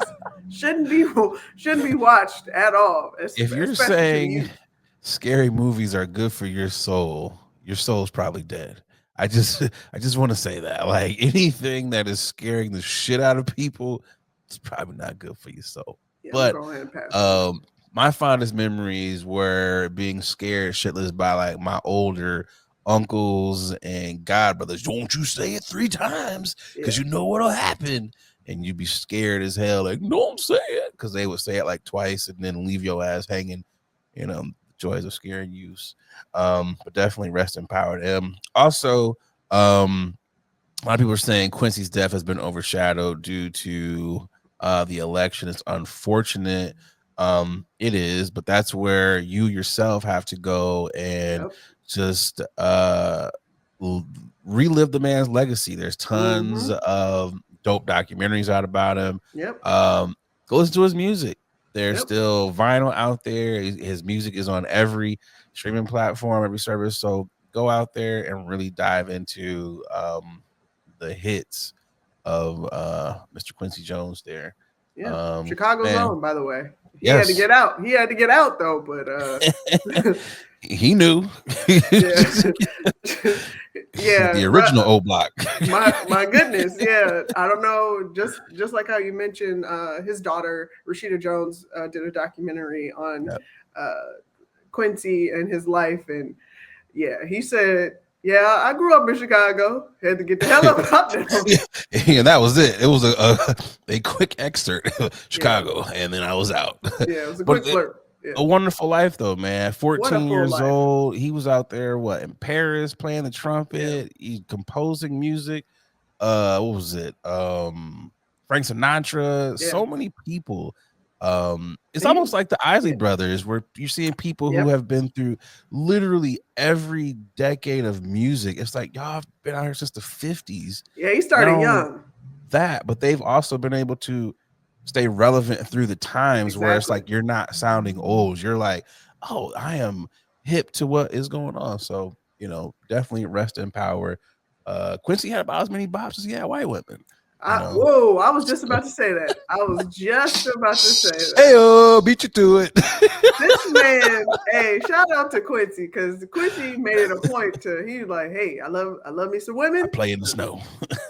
shouldn't be shouldn't be watched at all, If you're especially to the saying youth. scary movies are good for your soul's probably dead. I just I just want to say that. Like anything that is scaring the shit out of people, it's probably not good for your soul. Yeah, I'm But gonna go ahead and pass on that. um my fondest memories were being scared shitless by like my older uncles and godbrothers. Don't you say it 3 times because Yeah. you know what'll happen. And you'd be scared as hell, like, don't say it. Because they would say it like twice and then leave your ass hanging, joys of scaring use. But definitely rest in power to him. Also, a lot of people are saying Quincy's death has been overshadowed due to the election. It's unfortunate. It is, but that's where you yourself have to go and Yep. just l- relive the man's legacy. There's tons Mm-hmm. of dope documentaries out about him. Yep. Go listen to his music. There's Yep. still vinyl out there. His music is on every streaming platform, every service. So go out there and really dive into the hits of Mr. Quincy Jones there. Yeah. Chicago's Man, own, by the way. He had to yes. get out. He had to get out though, but He knew. yeah. Yeah. The original O Block. My goodness, yeah. I don't know. Just like how you mentioned, his daughter Rashida Jones did a documentary on Yep. uh, Quincy and his life, and yeah, he said, "Yeah, I grew up in Chicago. Had to get the hell up out there." And that was it. It was a quick excerpt, Yeah, Chicago, and then I was out. yeah. It was a But quick flirt. Yeah, a wonderful life though, man. 14 wonderful years life. old. He was out there, what, in Paris playing the Yeah, trumpet, he composing music. What was it? Frank Sinatra, yeah. so many people. It's He, almost like the Isley yeah, brothers, where you're seeing people who yep, have been through literally every decade of music. It's like y'all have been out here since the 50s. yeah. He Not started only young. that, but they've also been able to stay relevant through the times where it's Exactly. like you're not sounding old. You're like, oh, I am hip to what is going on. So, definitely rest in power. Quincy had about as many bops as he had white women, you know. Whoa! I was just So, about to say that. I was just about to say that. hey, beat you to it. This man, hey, shout out to Quincy because Quincy made it a point to he was like, hey, I love me some I women play in the snow.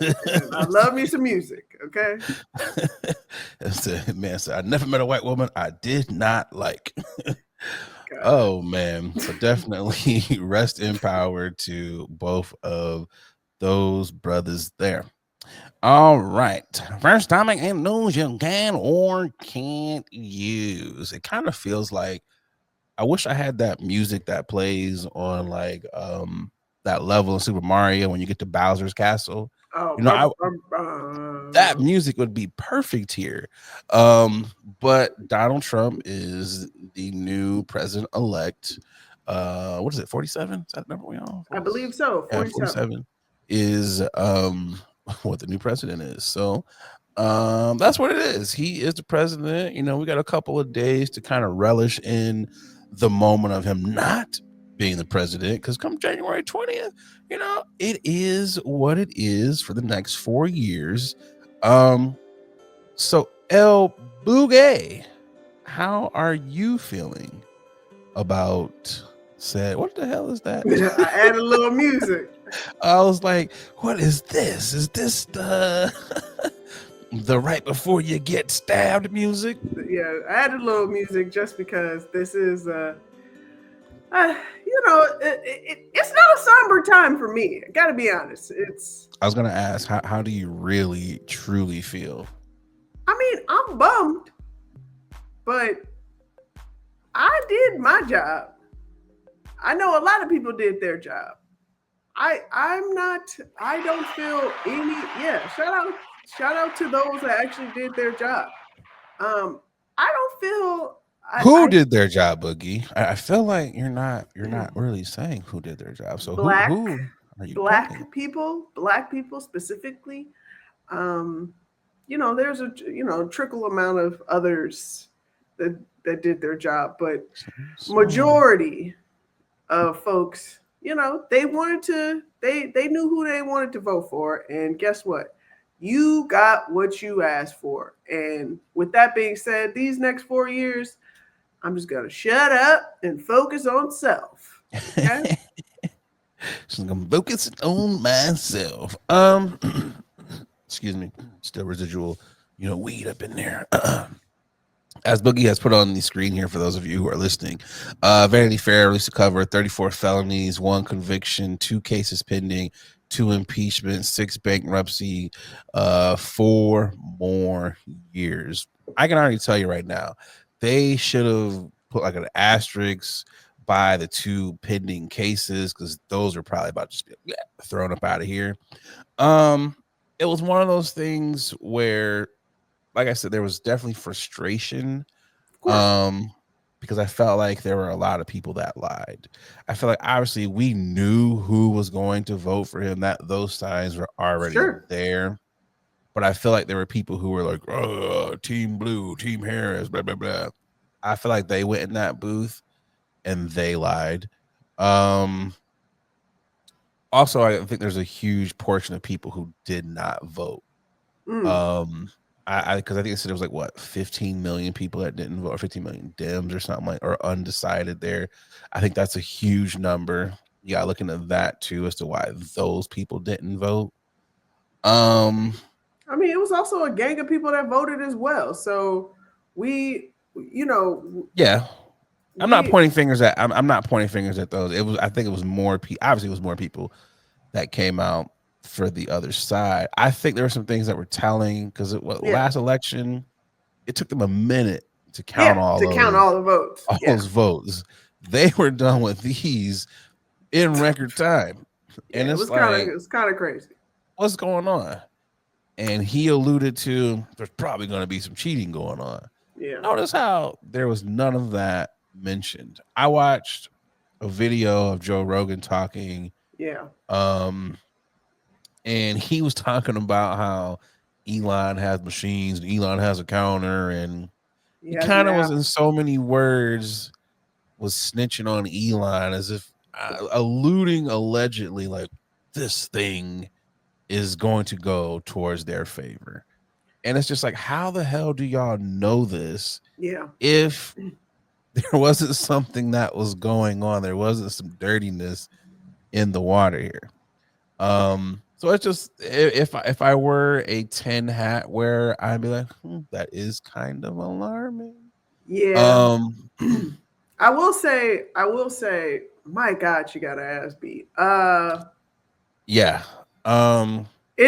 and I love me some music. Okay. Man, so I never met a white woman I did not like. God. Oh man, but definitely rest in power to both of those brothers there. All right. First topic in news you can or can't use. It kind of feels like I wish I had that music that plays on like that level in Super Mario when you get to Bowser's castle. Oh, You know, I that uh, music would be perfect here. Um, but Donald Trump is the new president elect. What is it? 47? Is that the number we on? I 40, believe so. yeah, 47. 47 is what the new president is. So that's what it is. He is the president. We got a couple of days to kind of relish in the moment of him not being the president because come January 20th, it is what it is for the next 4 years. um so El Bouguet, how are you feeling about said what the hell is that? I added a little music. I was like, what is this? Is this the the right before you get stabbed music? Yeah, I added a little music just because this is it's not a somber time for me. I gotta be honest. I was gonna ask, how do you really truly feel? I mean, I'm bummed, but I did my job. I know a lot of people did their job. I'm not. I don't feel any. Yeah, shout out to those that actually did their job. Um, I don't feel. Who I did their job, Boogie? I feel like you're not really saying who did their job. So who black who are you picking? black people specifically. Um, there's a trickle amount of others that did their job, but Small. majority of folks, they wanted to they knew who they wanted to vote for, and guess what? You got what you asked for. And with that being said, these next 4 years, I'm just gonna shut up and focus on self. Okay. So I'm gonna focus on myself. Excuse me, still residual, weed up in there. As Boogie has put on the screen here for those of you who are listening, Vanity Fair released a cover: 34 felonies, 1 conviction, 2 cases pending, 2 impeachments, 6 bankruptcy, 4 more years. I can already tell you right now, they should have put like an asterisk by the 2 pending cases because those are probably about to just be thrown up out of here. Um, it was one of those things where, like I said, there was definitely frustration Of course. um because I felt like there were a lot of people that lied. I feel like obviously we knew who was going to vote for him, that those signs were already Sure. there. But I feel like there were people who were like, oh, Team Blue, Team Harris, blah, blah, blah. I feel like they went in that booth and they lied. Um, Also, I think there's a huge portion of people who did not vote. Mm. Um, I because I think it said it was like what 15 million people that didn't vote, or 15 million Dems or something like, or undecided there. I think that's a huge number. You got looking at that too as to why those people didn't vote. Um, I mean, it was also a gang of people that voted as well. So we, you know, yeah, I'm not we, pointing fingers at. I'm not pointing fingers at those. It was. I think it was more. Obviously, it was more people that came out for the other side. I think there were some things that were telling because it was yeah, last election. It took them a minute to count yeah, to count all the votes. all Yeah, those votes. They were done with these in record time, yeah, and it it's was kind of, like, it was kind of crazy. what's going on? And he alluded to there's probably going to be some cheating going on. Yeah, Notice how there was none of that mentioned. I watched a video of Joe Rogan talking, yeah, um, and he was talking about how Elon has machines and Elon has a counter, and he he has an kind of was app. in so many words was snitching on Elon as if alluding allegedly like this thing is going to go towards their favor. And it's just like, how the hell do y'all know this Yeah, if there wasn't something that was going on? There wasn't some dirtiness in the water here. So it's just if I were a 10 hat wearer, I'd be like, that is kind of alarming. yeah. Um, I will say, my God, she got her ass beat. yeah.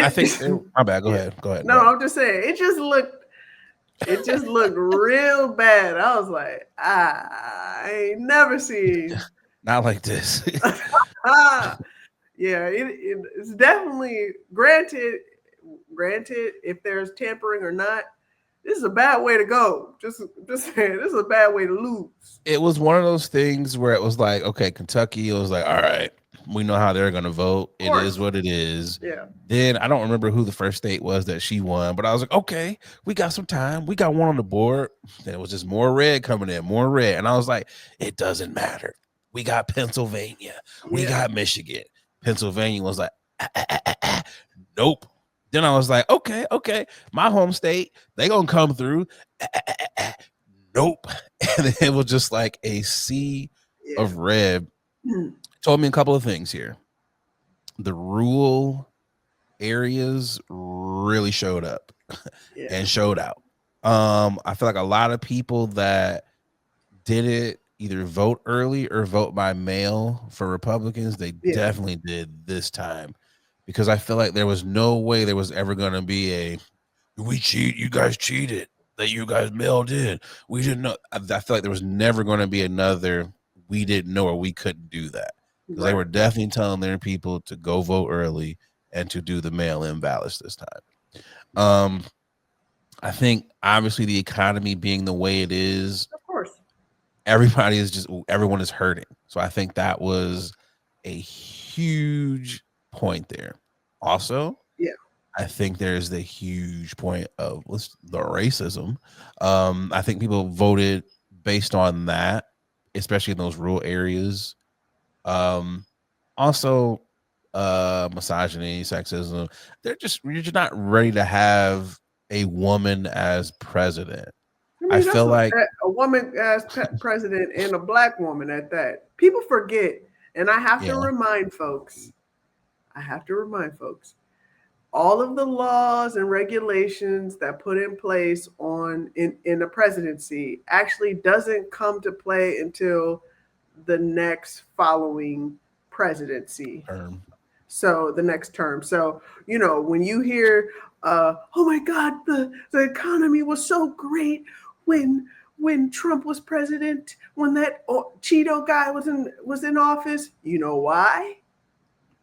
I It, think my bad. Go yeah. ahead. Go ahead. Go No, ahead. I'm just saying, it just looked real bad. I was like, I ain't never seen. Not like this. Ah, yeah, it's definitely granted if there's tampering or not. This is a bad way to go. Just saying, this is a bad way to lose. It was one of those things where it was like, okay, Kentucky, it was like, all right, we know how they're gonna vote. Of It is course, what it is. yeah, Then I don't remember who the first state was that she won, but I was like, okay, we got some time. We got one on the board. Then it was just more red coming in, more red. And I was like, it doesn't matter. We got Pennsylvania. We yeah, got Michigan. Pennsylvania was like, nope. Then I was like, okay, okay. My home state, they gonna come through. Nope. And it was just like a sea yeah, of red. Told me a couple of things here. The rural areas really showed up yeah, and showed out. I feel like a lot of people that did it either vote early or vote by mail for Republicans, they yeah, definitely did this time because I feel like there was no way there was ever going to be a we cheat, you guys cheated, that you guys mailed in. We didn't know. I feel like there was never going to be another we didn't know or we couldn't do that because they right, were definitely telling their people to go vote early and to do the mail-in ballots this time. Um, I think obviously the economy being the way it is, of course, everyone is hurting. So I think that was a huge point there. Also, yeah, I think there's the huge point of the racism. I think people voted based on that, especially in those rural areas. Um, Also, misogyny, sexism. You're just not ready to have a woman as president. I I mean, that's feel like a woman as president and a black woman at that. People forget, and I have to yeah, remind folks. I have to remind folks. All of the laws and regulations that put in place in the presidency actually doesn't come to play until the next following presidency. term. So the next term. So, when you hear, oh my God, the economy was so great when Trump was president, when that Cheeto guy was in office, you know why?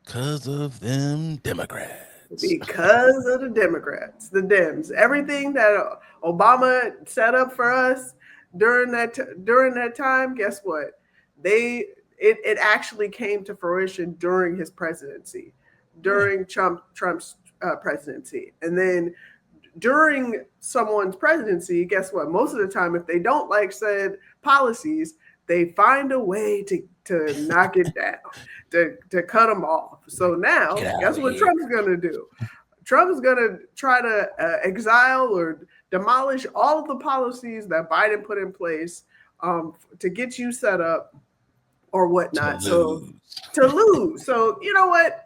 Because of them Democrats. Because of the Democrats, the Dems. Everything that Obama set up for us, during that time, guess what? They it actually came to fruition during his presidency, Yeah. during Trump's presidency, and then during someone's presidency, guess what? Most of the time, if they don't like said policies, they find a way to knock it down, to cut them off. So Get now, out guess of what here. Trump's going to do? Trump is going to try to exile or demolish all of the policies that Biden put in place to get you set up or To whatnot. So lose. to lose. So you know what?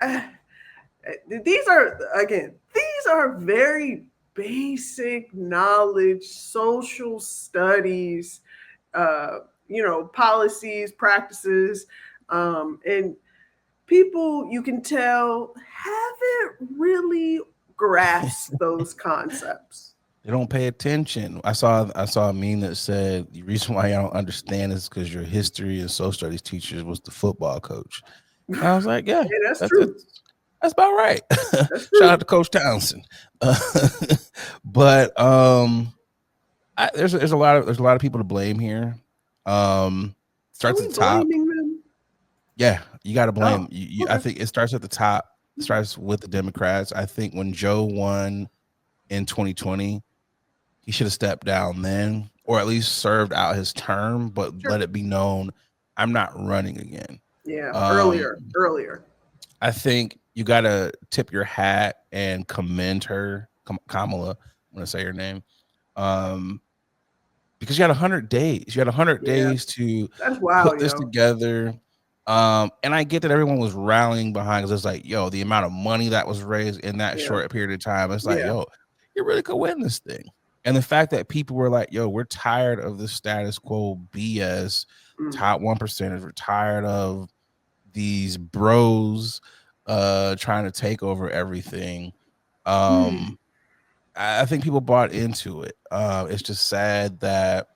These are again, these are very basic knowledge, social studies, policies, practices, and people you can tell haven't really grasped those concepts. They don't pay attention. I saw a meme that said the reason why y'all don't understand is because your history and social studies teachers was the football coach. And I was like, yeah, Hey, that's that's true. that's about right. That's Shout true. out to Coach Townsend. Uh, but there's a lot of people to blame here. Are Starts we at the top. blaming them? Yeah, you got to Oh, blame. I okay. think it starts at the top. It starts with the Democrats. I think when Joe won in 2020, he should have stepped down then, or at least served out his term, but Sure. let it be known I'm not running again. Yeah. Um, Earlier. I think you got to tip your hat and commend her, Kamala. I'm gonna say her name, um, because you had 100 days. You had 100 days Yeah. to That's put wild, this yo. together. And I get that everyone was rallying behind because it's like, yo, the amount of money that was raised in that Yeah. short period of time. It's like, Yeah. yo, you really could win this thing. And the fact that people were like, yo, we're tired of the status quo BS, Mm. top 1%ers, we're tired of these bros trying to take over everything. Mm. Um, I think people bought into it. It's just sad that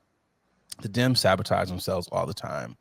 the Dems sabotage themselves all the time,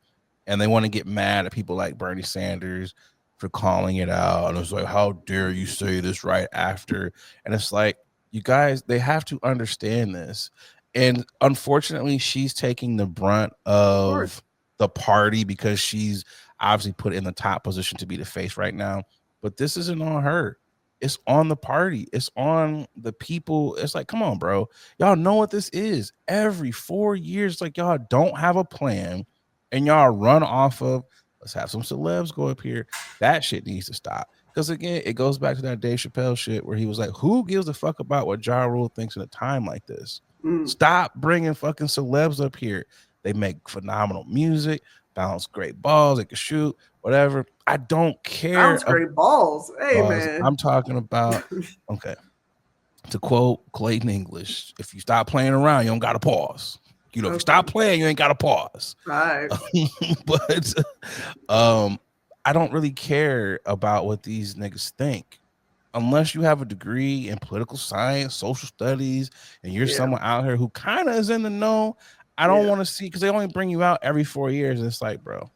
and they want to get mad at people like Bernie Sanders for calling it out. And it's like, how dare you say this right after? And it's like, you guys, they have to understand this. And unfortunately, she's taking the brunt Of course. of the party because she's obviously put in the top position to be the face right now. But this isn't on her. It's on the party. It's on the people. It's like, come on, bro, y'all know what this is. Every 4 years, like y'all don't have a plan and y'all run off of, let's have some celebs go up here. That shit needs to stop. Because again, it goes back to that Dave Chappelle shit where he was like, who gives a fuck about what Ja Rule thinks in a time like this? Mm. Stop bringing fucking celebs up here. They make phenomenal music, bounce great balls, they can shoot, whatever. I don't care Bounce about great balls. Hey, buzz. man. I'm talking about, okay, to quote Clayton English, if you stop playing around, you don't got to pause. If you Okay. stop playing, you ain't got to pause. All right. But um, I don't really care about what these niggas think. Unless you have a degree in political science, social studies, and you're Yeah. someone out here who kind of is in the know, I don't Yeah. want to see, because they only bring you out every 4 years. And it's like, bro,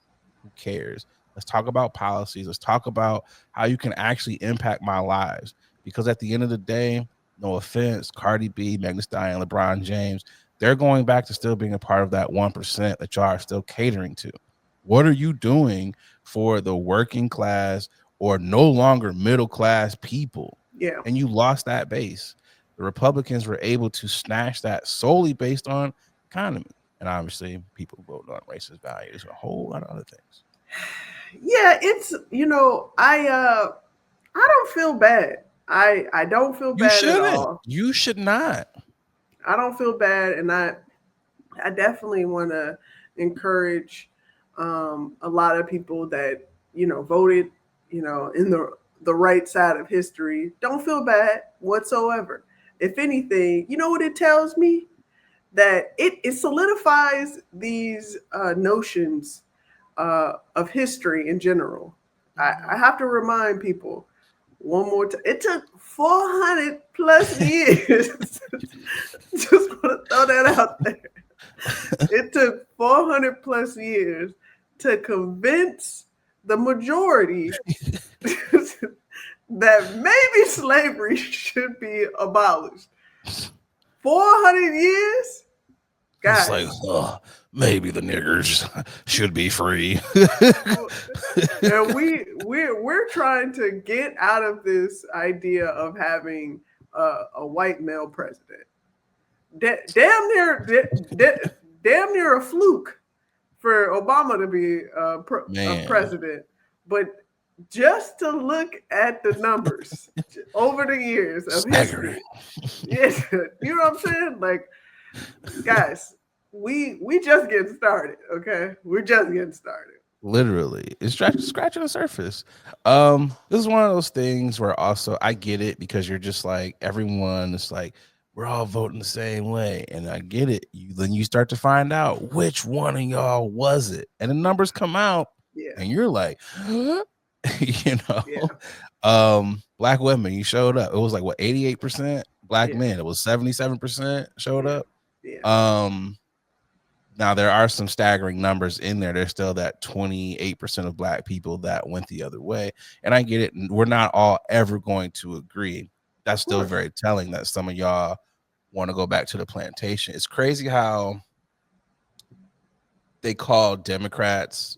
who cares? Let's talk about policies. Let's talk about how you can actually impact my lives. Because at the end of the day, no offense, Cardi B, Megan Thee Stallion, LeBron James, they're going back to still being a part of that 1% that y'all are still catering to. What are you doing for the working class or no longer middle class people? Yeah. And you lost that base. The Republicans were able to snatch that solely based on economy. And obviously, people vote on racist values and a whole lot of other things. Yeah, it's I don't feel bad. I don't feel You bad at shouldn't. all. You should not. I don't feel bad, and I definitely want to encourage a lot of people that voted in the right side of history. Don't feel bad whatsoever. If anything, you know what it tells me, that it solidifies these notions of history in general. I have to remind people one more time. It took 400 plus years. Just want to throw that out there. It took 400 plus years to convince the majority that maybe slavery should be abolished. 400 years? It's like, guys. maybe the niggers should be free. And we're trying to get out of this idea of having a white male president. Damn near, damn near a fluke for Obama to be a Man, president, but just to look at the numbers over the years of staggering. history, yes, you know what I'm saying? Like, guys, we just getting started. Okay, we're just getting started. Literally, it's scratching the surface. This is one of those things where also I get it because you're just like everyone is like we're all voting the same way, and I get it. Then you start to find out which one of y'all was it, and the numbers come out, Yeah, and you're like, you know, yeah, black women, you showed up. It was like what 88% black yeah, men. It was 77% showed yeah, up. yeah. Um, Now there are some staggering numbers in there. There's still that 28% of black people that went the other way. And I get it. We're not all ever going to agree. That's Of still course. very telling that some of y'all want to go back to the plantation. It's crazy how they call Democrats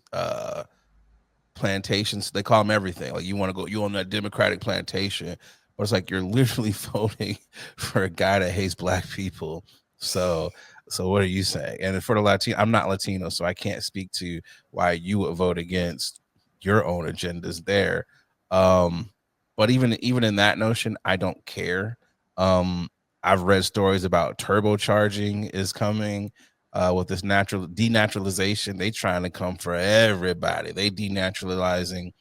plantations. They call them everything. Like you want to go, you on that Democratic plantation, but it's like you're literally voting for a guy that hates black people. So, so what are you saying? And for the Latino, I'm not Latino, so I can't speak to why you would vote against your own agendas there. Um, but even in that notion, I don't care. Um, I've read stories about turbocharging is coming with this natural denaturalization. They trying to come for everybody. They denaturalizing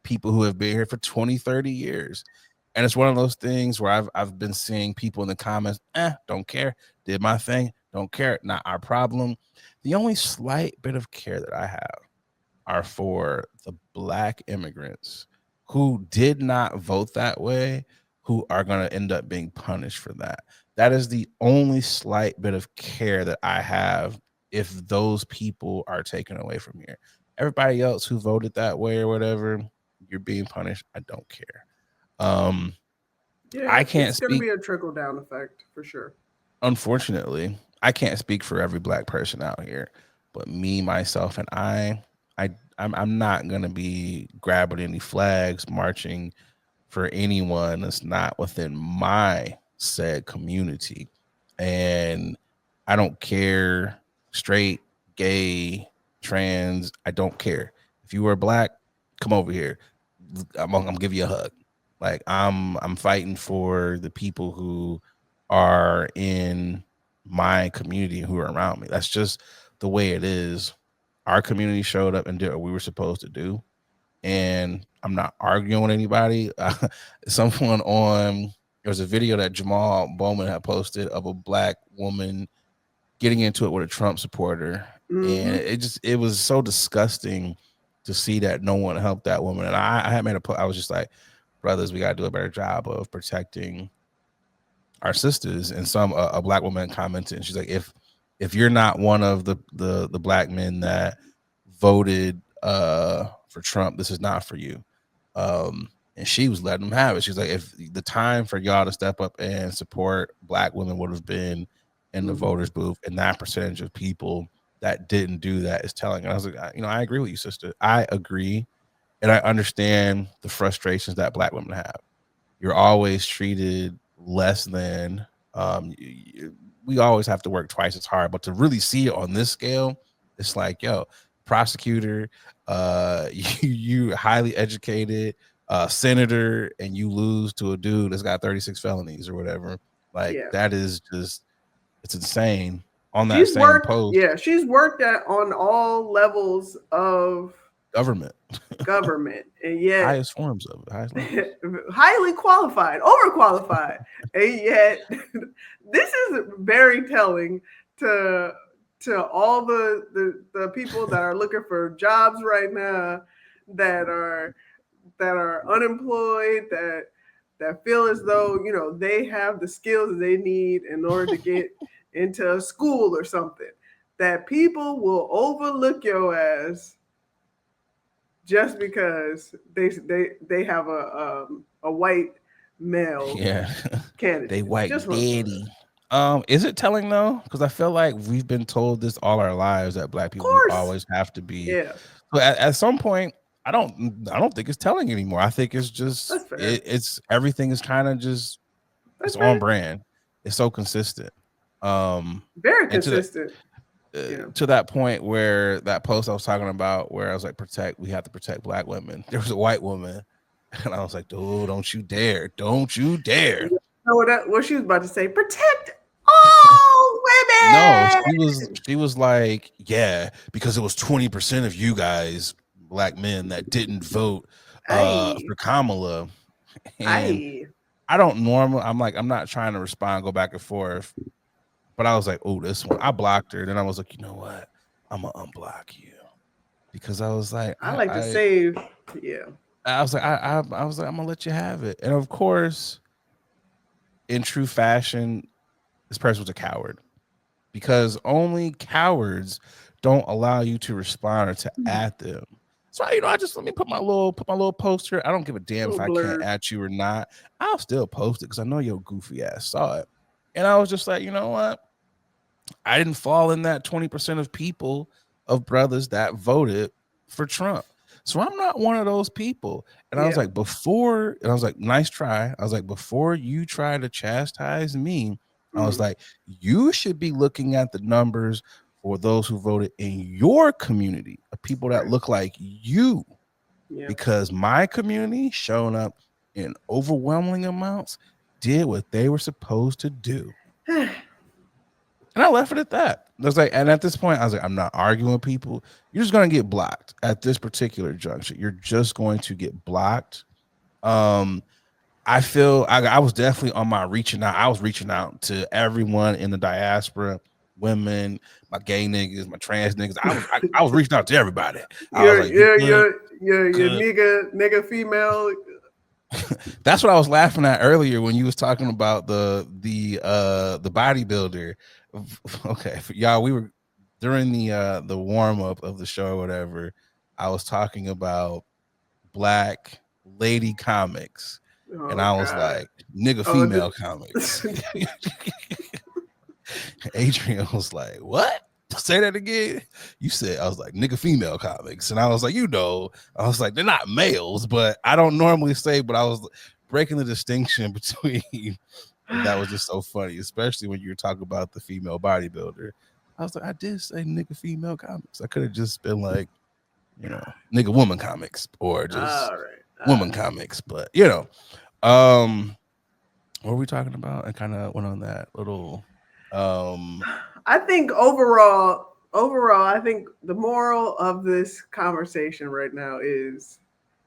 people who have been here for 20, 30 years. And it's one of those things where I've been seeing people in the comments, don't care, did my thing, don't care, not our problem. The only slight bit of care that I have are for the black immigrants who did not vote that way, who are going to end up being punished for that. That is the only slight bit of care that I have if those people are taken away from here. Everybody else who voted that way or whatever, you're being punished. I don't care. Um, Yeah, I it's can't going to speak, be a trickle down effect for sure. unfortunately, I can't speak for every black person out here, but me, myself, and I, I'm not gonna be grabbing any flags, marching for anyone that's not within my said community, and I don't care, straight, gay, trans. I don't care. If you were black, come over here. I'm gonna give you a hug. Like I'm fighting for the people who are in my community who are around me. That's just the way it is. Our community showed up and did what we were supposed to do, and I'm not arguing with anybody. Someone on there was a video that Jamal Bowman had posted of a black woman getting into it with a Trump supporter, and Mm-hmm. it was so disgusting to see that no one helped that woman. And I had made I was just like, brothers, we got to do a better job of protecting our sisters. And a black woman commented, and she's like, if you're not one of the black men that voted for Trump, this is not for you. And she was letting them have it. She's like, if the time for y'all to step up and support black women would have been in the Mm-hmm. voters booth, and that percentage of people that didn't do that is telling. And I was like, I agree with you, sister. I agree, and I understand the frustrations that black women have. You're always treated less than. We always have to work twice as hard, but to really see it on this scale, it's like, yo, prosecutor, you highly educated, senator, and you lose to a dude that's got 36 felonies or whatever. Like Yeah. that is just, it's insane. On that She's same worked, post, yeah, she's worked at on all levels of government, government, and yet highest forms of it, highest levels. highly qualified, overqualified, and yet this is very telling to all the people that are looking for jobs right now, that are unemployed, that feel as though they have the skills they need in order to get into a school or something. That people will overlook your ass just because they have a white male Yeah, they candidate. white Just want to throw daddy. that. Is it telling though? Because I feel like we've been told this all our lives that black Of people we course. always have to be. Yeah, But at some point, I don't think it's telling anymore. I think it's just that's fair. it's everything is kind of just That's it's on fair. brand. It's so consistent. Um, Very and consistent. Yeah. to that point where that post I was talking about, where I was like, we have to protect black women. There was a white woman, and I was like, dude, don't you dare. You know what she was about to say? Protect all No, women. she was like, yeah, because it was 20% of you guys, black men, that didn't vote Hey, for Kamala. And hey. I don't normally I'm like, I'm not trying to respond, go back and forth. But I was like, oh, this one. I blocked her. Then I was like, you know what? I'm gonna unblock you. Because I was like, I like to save. Yeah. I was like, I was like, I'm gonna let you have it. And of course, in true fashion, this person was a coward. Because only cowards don't allow you to respond or to at them. So I just let me put my little poster. I don't give a damn if Little I can't blurb. at you or not. I'll still post it because I know your goofy ass saw it. And I was just like, you know what? I didn't fall in that 20% of people of brothers that voted for Trump. So I'm not one of those people. And I was Yeah. like, nice try. I was like, before you try to chastise me, I was Mm, like, you should be looking at the numbers for those who voted in your community of people that right. look like you, Yeah. because my community showing up in overwhelming amounts did what they were supposed to do. And I left it at that. I was like, and at this point, I was like, I'm not arguing with people. You're just gonna get blocked at this particular junction. You're just going to get blocked. Um, I feel I was definitely on my reaching out. I was reaching out to everyone in the diaspora, women, my gay niggas, my trans niggas. I was reaching out to everybody. I was Your like, you your good, your your your good. nigga female. That's what I was laughing at earlier when you was talking about the bodybuilder. Okay, y'all, we were during the warm up of the show or whatever. I was talking about black lady comics, and Oh I was God. like nigga Oh, female comics. Adrian was like, "What? Say that again." You said I was like nigga female comics, and I was like, I was like they're not males, but I don't normally say, but I was breaking the distinction between. And that was just so funny, especially when you were talking about the female bodybuilder. I was like, I did say nigga female comics. I could have just been like, nigga woman comics or just all right. All woman comics, but um, what were we talking about? I kind of went on that little um I think overall, I think the moral of this conversation right now is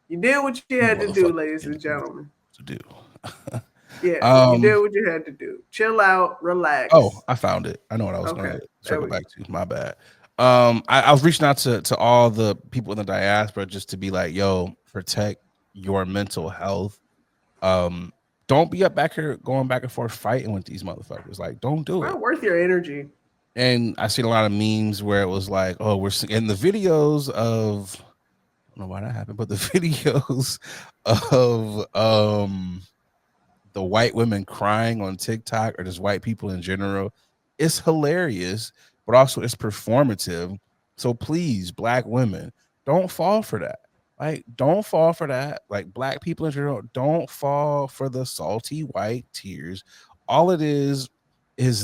you did what you had to do, motherfucker ladies and didn't know gentlemen. what to do. Yeah, you did um, what you had to do. Chill out, oh, relax. I found it. I know what I was Okay, gonna there circle we go. back to. My bad. I was reaching out to all the people in the diaspora just to be like, yo, protect your mental health. Um, don't be up back here going back and forth fighting with these motherfuckers. Like, don't It's do it. not worth your energy. And I seen a lot of memes where it was like, oh, in the videos of I don't know why that happened, but the videos of the white women crying on TikTok or just white people in general, it's hilarious, but also it's performative. So please, black women, don't fall for that. Like, don't fall for that. Like, black people in general, don't fall for the salty white tears. All it is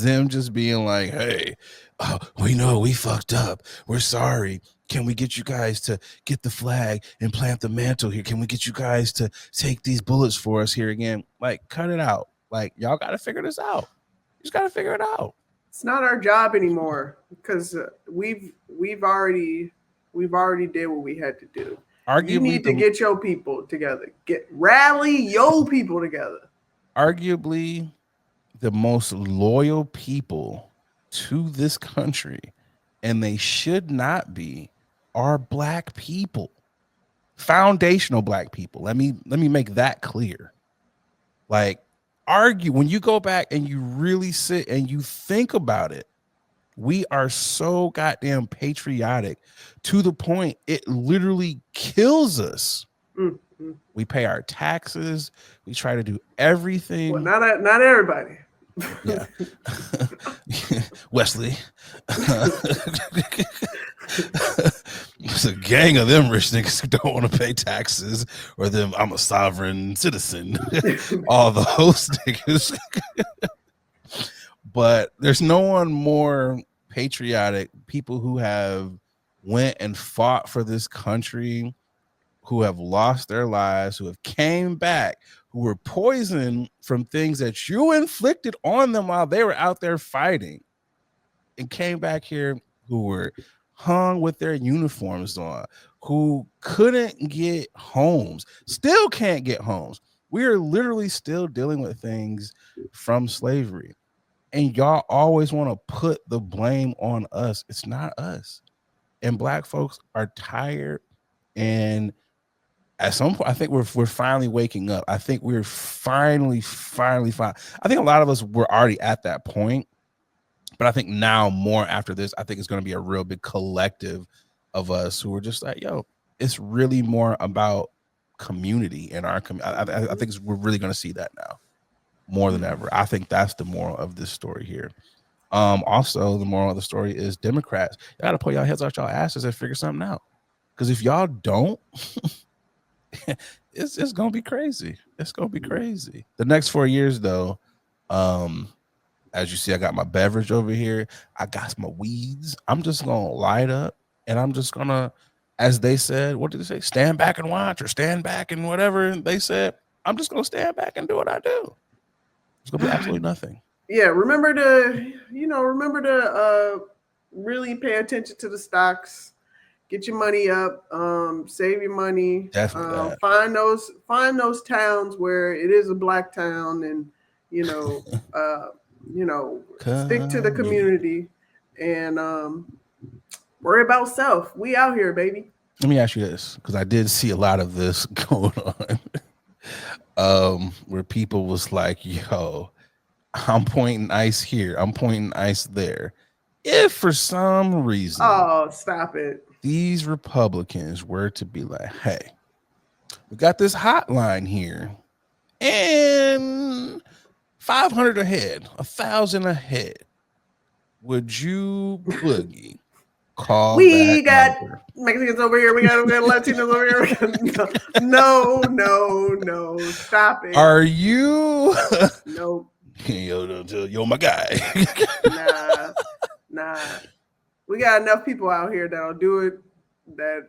them just being like, hey, we know we fucked up. We're sorry. Can we get you guys to get the flag and plant the mantle here? Can we get you guys to take these bullets for us here again? Like, cut it out. Like, y'all got to figure this out. You just got to figure it out. It's not our job anymore because we've already did what we had to do. You Arguably need to the get your people together. Get rally your people together. arguably the most loyal people to this country, and they should not be, are black people. Foundational black people. Let me make that clear. Like, argue when you go back and you really sit and you think about it, we are so goddamn patriotic to the point it literally kills us. Mm, mm. We pay our taxes, we try to do Well, everything. not everybody. Yeah. Wesley. It's a gang of them rich niggas who don't want to pay taxes, or them I'm a sovereign citizen. All those niggas. But there's no one more patriotic, people who have went and fought for this country, who have lost their lives, who have came back, who were poisoned from things that you inflicted on them while they were out there fighting, and came back here, who were hung with their uniforms on, who couldn't get homes, still can't get homes. We are literally still dealing with things from slavery. And y'all always want to put the blame on us. It's not us. And black folks are tired. And at some point, I think we're finally waking up. I think we're finally. I think a lot of us were already at that point, but I think now more after this, I think it's going to be a real big collective of us who are just like, yo, it's really more about community in our community. I think we're really going to see that now more than ever. I think that's the moral of this story here. Also, the moral of the story is Democrats, y'all got to pull y'all heads out y'all asses and figure something out. Because if y'all don't, it's gonna be crazy. It's gonna be crazy. The next 4 years, though, as you see, I got my beverage over here. I got my weeds. I'm just gonna light up, and I'm just gonna, as they said, what did they say? Stand back and watch, or stand back and whatever they said. I'm just gonna stand back and do what I do. It's gonna be absolutely nothing. Yeah, remember to really pay attention to the stocks. Get your money up, save your money. Definitely that. Find those towns where it is a black town, and you know, uh, stick to the community, and worry about self. We out here, baby. Let me ask you this, because I did see a lot of this going on, where people was like, "Yo, I'm pointing ice here. I'm pointing ice there." If for some reason, oh, stop it, these Republicans were to be like, "Hey, we got this hotline here, and 500 ahead, 1,000 ahead. Would you, Boogie, call we that got number?" Mexicans over here. We got Latinos over here. No, stop it. Are you? Nope. Yo, my guy. Nah. We got enough people out here that'll do it. That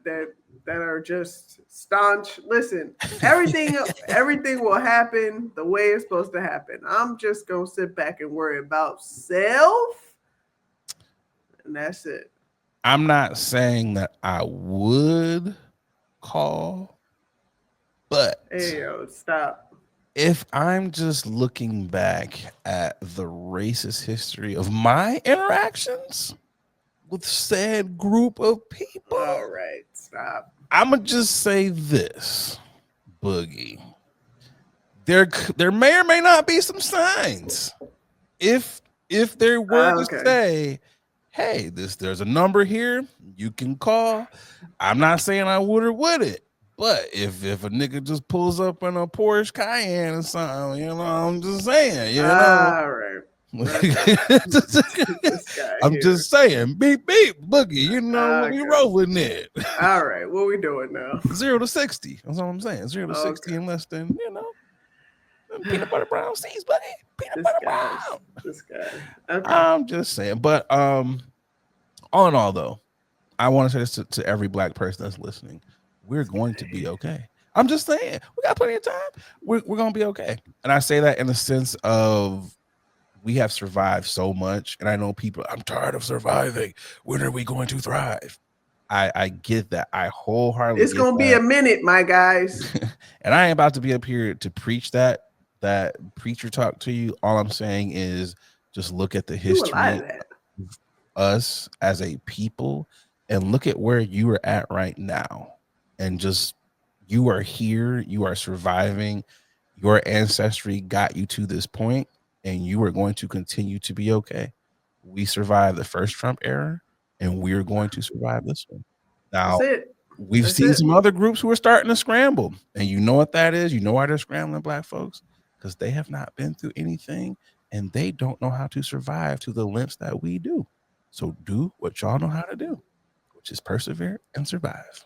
are just staunch. Listen, everything will happen the way it's supposed to happen. I'm just gonna sit back and worry about self, and that's it. I'm not saying that I would call, but Hey yo, stop. if I'm just looking back at the racist history of my interactions with said group of people, All right, stop. I'm gonna just say this, Boogie. There may or may not be some signs. If there were to Okay. say, hey, there's a number here you can call. I'm not saying I would or wouldn't, but if a nigga just pulls up in a Porsche Cayenne or something, I'm just saying, All right. This guy I'm here. just saying, beep beep, Boogie, we Okay. rolling it. All right, what we doing now? 0 to 60. That's all I'm saying. 0 to 60 in less than, peanut butter brown seeds, buddy. Peanut butter brown. This guy. Okay. I'm just saying. But all in all, though, I want to say this to every black person that's listening. We're going to be okay. I'm just saying. We got plenty of time. We're going to be okay. And I say that in the sense of we have survived so much. And I know people, I'm tired of surviving. When are we going to thrive? I get that. I wholeheartedly It's going to be a minute, my guys. And I ain't about to be up here to preach that preacher talk to you. All I'm saying is just look at the history of us as a people and look at where you are at right now. And just, you are here, you are surviving, your ancestry got you to this point, and you are going to continue to be okay. We survived the first Trump era, and we're going to survive this one. Now, we've seen some other groups who are starting to scramble, and you know what that is? You know why they're scrambling, black folks? Because they have not been through anything and they don't know how to survive to the lengths that we do. So do what y'all know how to do, which is persevere and survive.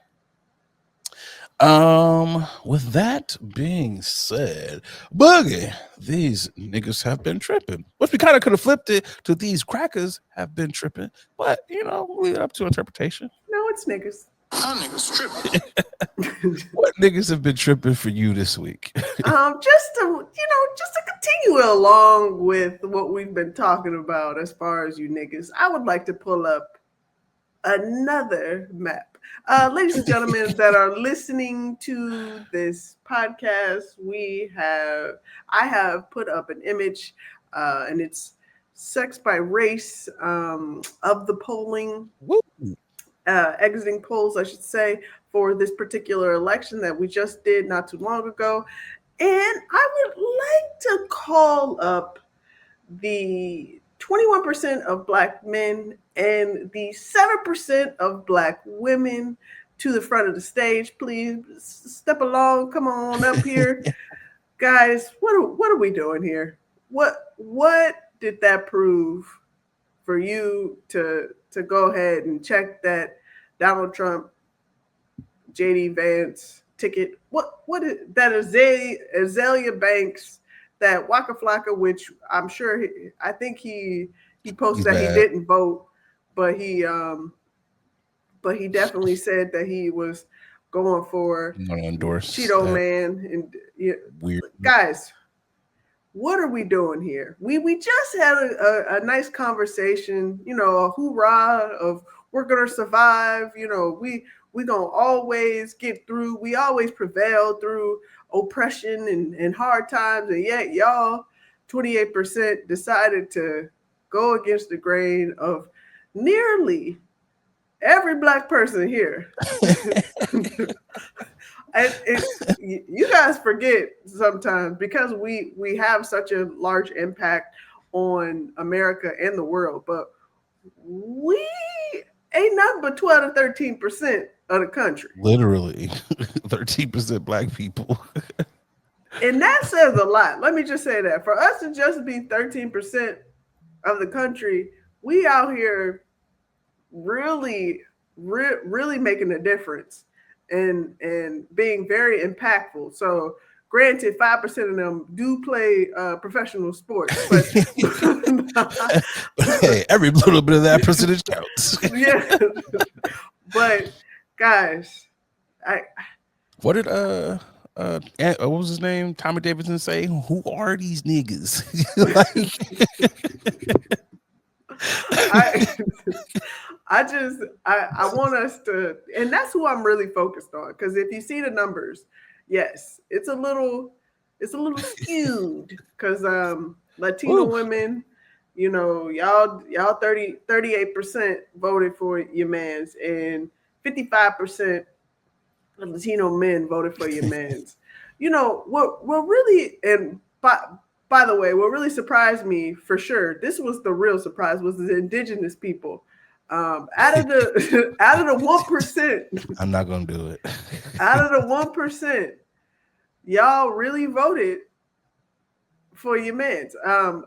With that being said, Boogie, these niggas have been tripping. Which we kind of could have flipped it to these crackers have been tripping, but we'll leave it up to interpretation. No, it's niggas. Y'all niggas tripping. What niggas have been tripping for you this week? Just to continue along with what we've been talking about as far as you niggas, I would like to pull up another map. Ladies and gentlemen that are listening to this podcast, I have put up an image, and it's sex by race of the polling, Woo. exiting polls, I should say, for this particular election that we just did not too long ago. And I would like to call up the 21% of Black men and the 7% of Black women to the front of the stage. Please step along. Come on up here. Guys, what are we doing here? What did that prove for you to go ahead and check that Donald Trump, JD Vance ticket? What is that? Azalea Banks, that Waka Flocka, which I'm sure I think he posted that he didn't vote, but he definitely said that he was going for Cheeto Man. And weird guys, what are we doing here? We just had a nice conversation, a hoorah of we're gonna survive. We gonna always get through. We always prevail through oppression and hard times, and yet y'all 28% decided to go against the grain of nearly every Black person here. You guys forget sometimes, because we have such a large impact on America and the world, but we ain't nothing but 12 to 13% of the country. Literally 13% Black people. And that says a lot. Let me just say that. For us to just be 13% of the country, we out here really making a difference and being very impactful. So granted, 5% of them do play professional sports, but hey, every little bit of that percentage counts. Yeah. But guys, what did what was his name? Tommy Davidson say? Who are these niggas? I want us to, and that's who I'm really focused on. Because if you see the numbers, yes, it's a little skewed. Because Latino women, y'all 38% voted for your mans, and 55% of Latino men voted for your mans. What really, and by the way, what really surprised me for sure, this was the real surprise, was the indigenous people. Out of the 1%, I'm not gonna do it. Out of the 1%, y'all really voted for your mans.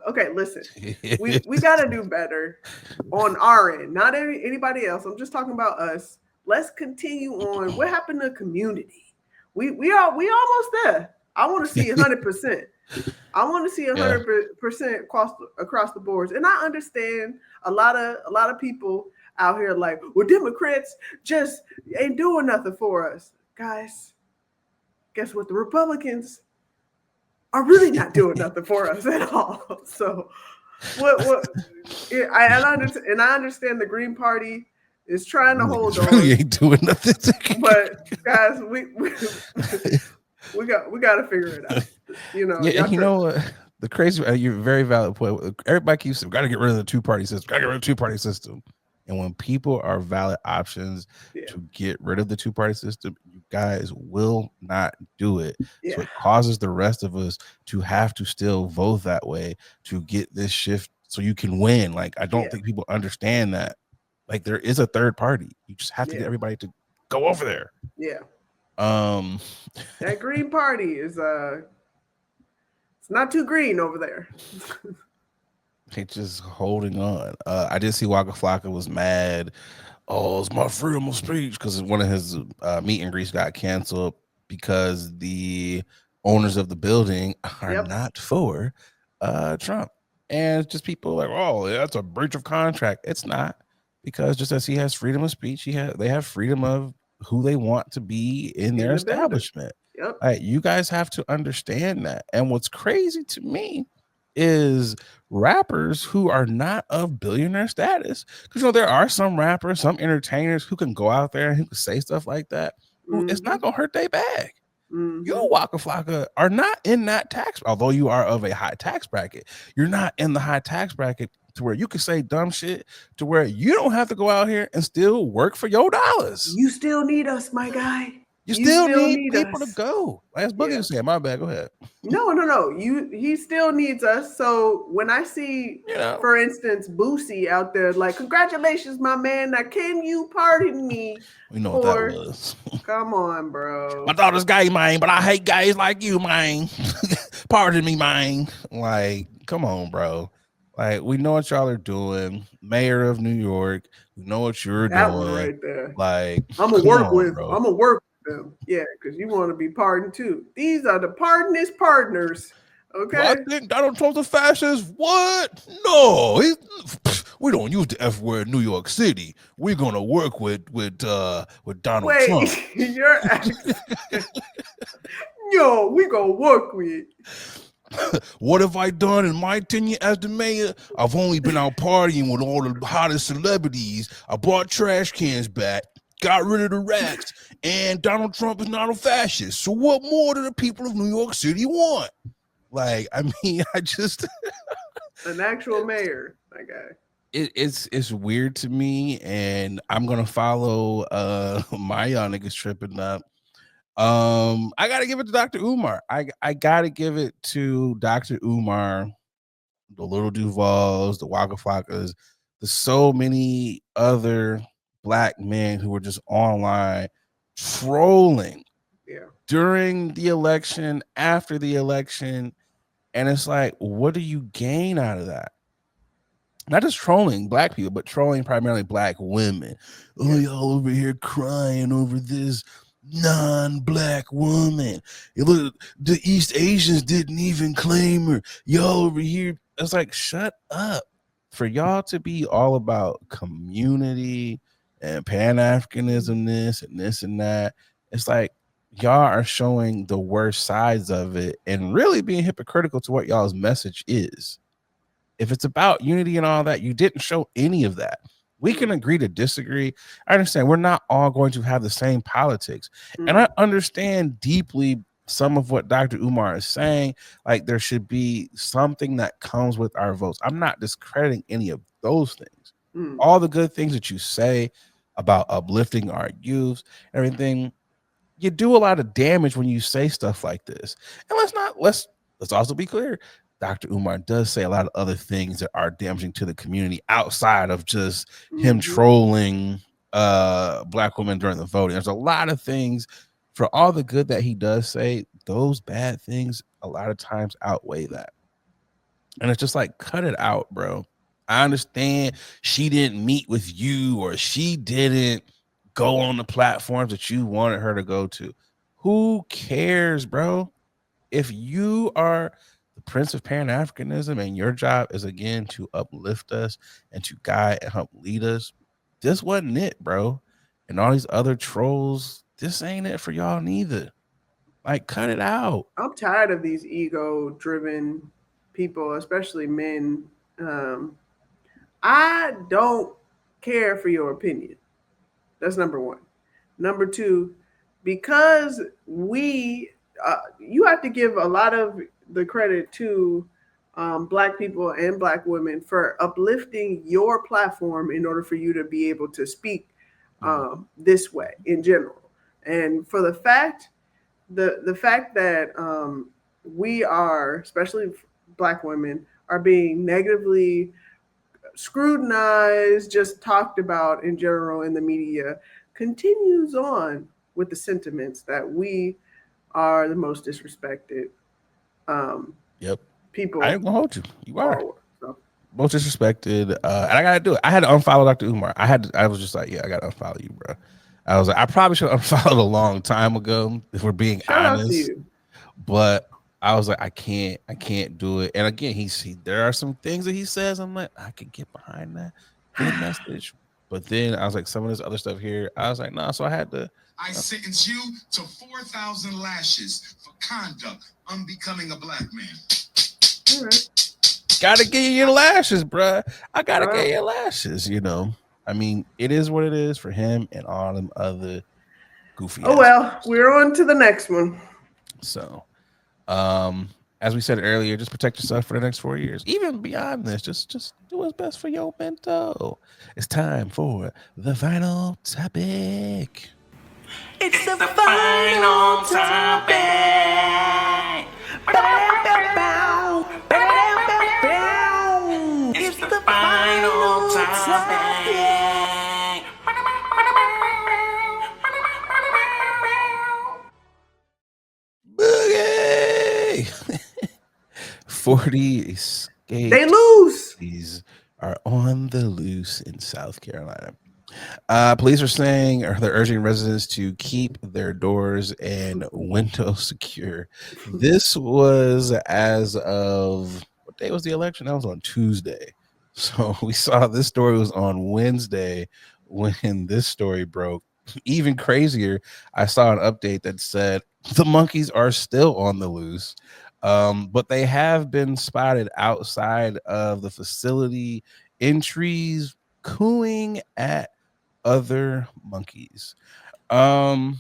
Okay, listen, we gotta do better on our end, not anybody else. I'm just talking about us. Let's continue on. What happened to community? We almost there. I want to see 100%. I want to see 100% across the boards. And I understand a lot of people out here like, well, Democrats just ain't doing nothing for us. Guys, guess what? The Republicans are really not doing nothing for us at all. So I understand the Green Party is trying to hold on. Really ain't doing nothing. But guys, we got to figure it out. Yeah, and you know what? The crazy, you're very valid point. Everybody keeps saying, got to get rid of the two-party system. Got to get rid of the two-party system. And when people are valid options to get rid of the two-party system, you guys will not do it. Yeah. So it causes the rest of us to have to still vote that way to get this shift so you can win. Like, I don't think people understand that. Like, there is a third party. You just have to get everybody to go over there. Yeah. That Green Party is it's not too green over there. They just holding on. I did see Waka Flocka was mad. Oh, it's my freedom of speech because one of his meet and greets got canceled because the owners of the building are Yep. not for Trump, and it's just people like, oh, yeah, that's a breach of contract. It's not, because just as he has freedom of speech, they have freedom of who they want to be in their In the building. establishment. Yep. Like, you guys have to understand that. And what's crazy to me is rappers who are not of billionaire status. Because there are some rappers, some entertainers who can go out there and who can say stuff like that, who it's Mm-hmm. not gonna hurt their bag. You, Mm-hmm. Waka Flocka, are not in that tax, although you are of a high tax bracket. You're not in the high tax bracket to where you can say dumb shit to where you don't have to go out here and still work for your dollars. You still need us, my guy. You You still still need need people to us. go. As Boogie Yeah. was saying, my bad, go ahead. No. He still needs us. So when I see, You know, for instance, Boosie out there, like, congratulations, my man. Now, can you pardon me we know what that for? was. Come on, My bro. daughter's gay, man, but I hate gays like you, man. Pardon me, man. Like, come on, bro. Like, we know what y'all are doing. Mayor of New York, we know what you're That one doing. right there. Like, I'm gonna come work on, with. bro. I'm gonna work with them. Yeah, because you want to be pardoned too. These are the pardonist partners. Do I Okay. think Donald Trump's a fascist? What? No, we don't use the F word in New York City. We're gonna work with Donald Wait, Trump. your accent. Yo, we gonna work with. What have I done in my tenure as the mayor? I've only been out partying with all the hottest celebrities. I brought trash cans back, got rid of the rats, and Donald Trump is not a fascist. So what more do the people of New York City want? Like, I mean, I just An actual mayor, my guy. it's weird to me, and I'm gonna follow my y'all niggas tripping up. I gotta give it to Dr. Umar. I gotta give it to Dr. Umar, the Little Duvals, the Waka Flockas, the so many other black men who were just online trolling Yeah. during the election, after the election. And it's like, what do you gain out of that? Not just trolling black people, but trolling primarily black women. Oh, Yes. y'all over here crying over this non-black woman. You look, the East Asians didn't even claim her. Y'all over here. It's like, shut up. For y'all to be all about community and Pan-Africanism, this and that, it's like y'all are showing the worst sides of it and really being hypocritical to what y'all's message is. If it's about unity and all that, you didn't show any of that. We can agree to disagree. I understand we're not all going to have the same politics. And I Mm, understand deeply some of what Dr. Umar is saying. Like, there should be something that comes with our votes. I'm not discrediting any of those things. mm. All the good things that you say about uplifting our youth, everything, you do a lot of damage when you say stuff like this. And let's also be clear. Dr. Umar does say a lot of other things that are damaging to the community outside of just him Mm-hmm. trolling black women during the voting. There's a lot of things. For all the good that he does say, those bad things a lot of times outweigh that. And it's just like, cut it out, bro. I understand she didn't meet with you or she didn't go on the platforms that you wanted her to go to. Who cares, bro? If you are the Prince of Pan Africanism and your job is again to uplift us and to guide and help lead us, this wasn't it, bro. And all these other trolls, this ain't it for y'all neither. Like, cut it out. I'm tired of these ego-driven people, especially men. Um, I don't care for your opinion. That's number one. Number two, because you have to give a lot of the credit to black people and black women for uplifting your platform in order for you to be able to speak Mhm. this way in general. And for the fact that we are, especially black women, are being negatively scrutinized, just talked about in general in the media, continues on with the sentiments that we are the most disrespected um, Yep. I people ain't gonna hold you. You are. forward. So. most disrespected, and I gotta do it. I had to unfollow Dr. Umar. I was just like, yeah, I gotta unfollow you, bro. I was like, I probably should have unfollowed a long time ago, if we're being Shout out to honest. you. But I was like, I can't do it. And again, there are some things that he says. I'm like, I could get behind that. Good message. But then I was like, some of this other stuff here, I was like, nah. So I had to. I sentence you to 4,000 lashes for conduct unbecoming a black man. All right. Gotta get your lashes, bruh. I gotta get your lashes. I mean, it is what it is for him and all them other goofy Oh ass. well, we're on to the next one. So, as we said earlier, just protect yourself for the next 4 years. Even beyond this, just do what's best for your mental. It's time for the final topic. It's the final topic. It's the final topic. 40 They escaped lose. These are on the loose in South Carolina. Police are saying, or they're urging residents to keep their doors and windows secure. This was as of what day was the election? That was on Tuesday. So we saw this story was on Wednesday when this story broke. Even crazier, I saw an update that said the monkeys are still on the loose. But they have been spotted outside of the facility in trees cooing at other monkeys. Um,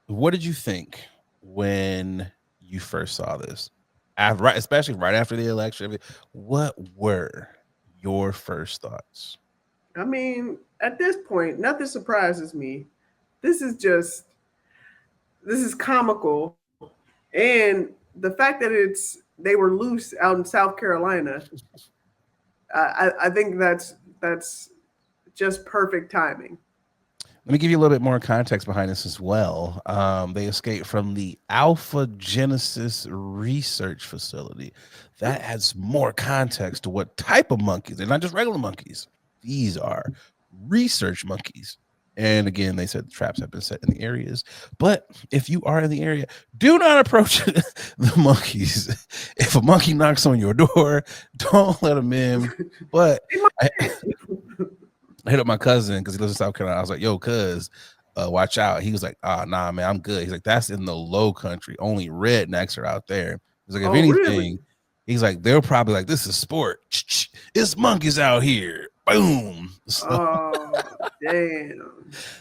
what did you think when you first saw this? Right, especially right after the election. What were your first thoughts? I mean, at this point, nothing surprises me. This is just this is comical, and the fact that they were loose out in South Carolina, I think that's just perfect timing. Let me give you a little bit more context behind this as well. They escaped from the Alpha Genesis Research Facility. That adds more context to what type of monkeys. They're not just regular monkeys. These are research monkeys. And again, they said the traps have been set in the areas. But if you are in the area, do not approach the monkeys. If a monkey knocks on your door, don't let them in. But I hit up my cousin because he lives in South Carolina. I was like, yo, cuz, watch out. He was like, nah, man, I'm good. He's like, that's in the low country. Only rednecks are out there. He's like, if Oh, anything, really? he's like, they're probably like, this is sport. It's monkeys out here. Boom. Oh, damn.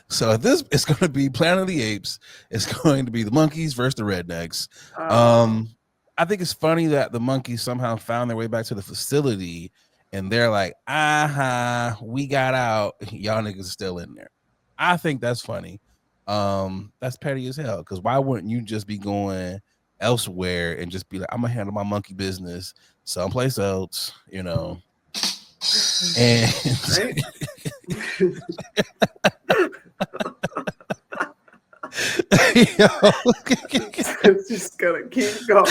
So this is going to be Planet of the Apes. It's going to be the monkeys versus the rednecks. Oh, I think it's funny that the monkeys somehow found their way back to the facility and they're like, we got out. Y'all niggas are still in there. I think that's funny. That's petty as hell. Because why wouldn't you just be going elsewhere and just be like, I'm gonna handle my monkey business someplace else, And right. It's just gonna keep going.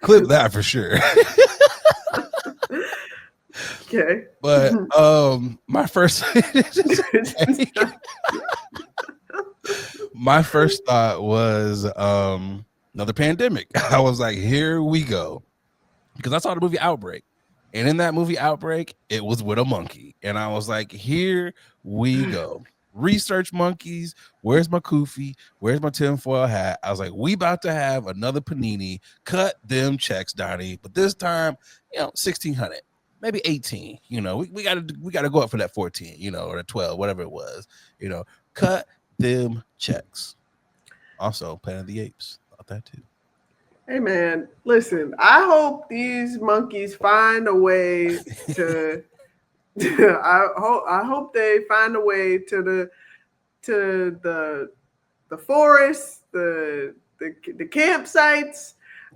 clip that for sure. Okay. But my first my first thought was another pandemic. I was like, here we go. Because I saw the movie Outbreak. And in that movie Outbreak, it was with a monkey. And I was like, here we go. Research monkeys. Where's my kufi? Where's my tinfoil hat? I was like, we about to have another panini. Cut them checks, Donnie. But this time, 1,600, maybe 18. We gotta go up for that 14, or the 12, whatever it was. Cut them checks. Also, Planet of the Apes. Thought that too. Hey man, listen. I hope these monkeys find a way to. I hope they find a way to the forest, the campsites.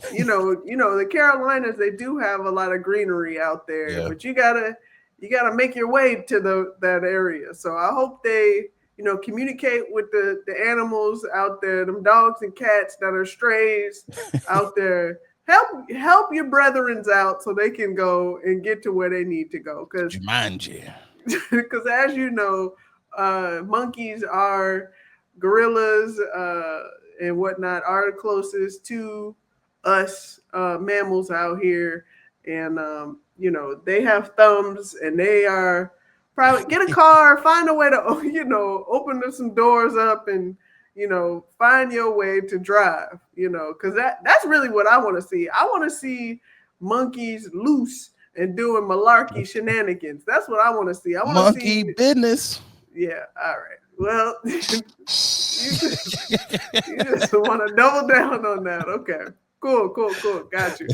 The Carolinas, they do have a lot of greenery out there, Yeah. but you gotta make your way to that area. So I hope they communicate with the animals out there, them dogs and cats that are strays out there, help your brethrens out so they can go and get to where they need to go. Because Jumanji. because as you know, monkeys are gorillas and whatnot are the closest to us mammals out here, and they have thumbs, and they are probably get a car, find a way to open some doors up, and find your way to drive. Because that's really what I want to see. I want to see monkeys loose and doing malarkey shenanigans. That's what I want to see. I want to Monkey see. business. Yeah. All right. Well, you just want to double down on that. Okay. Cool. Got you.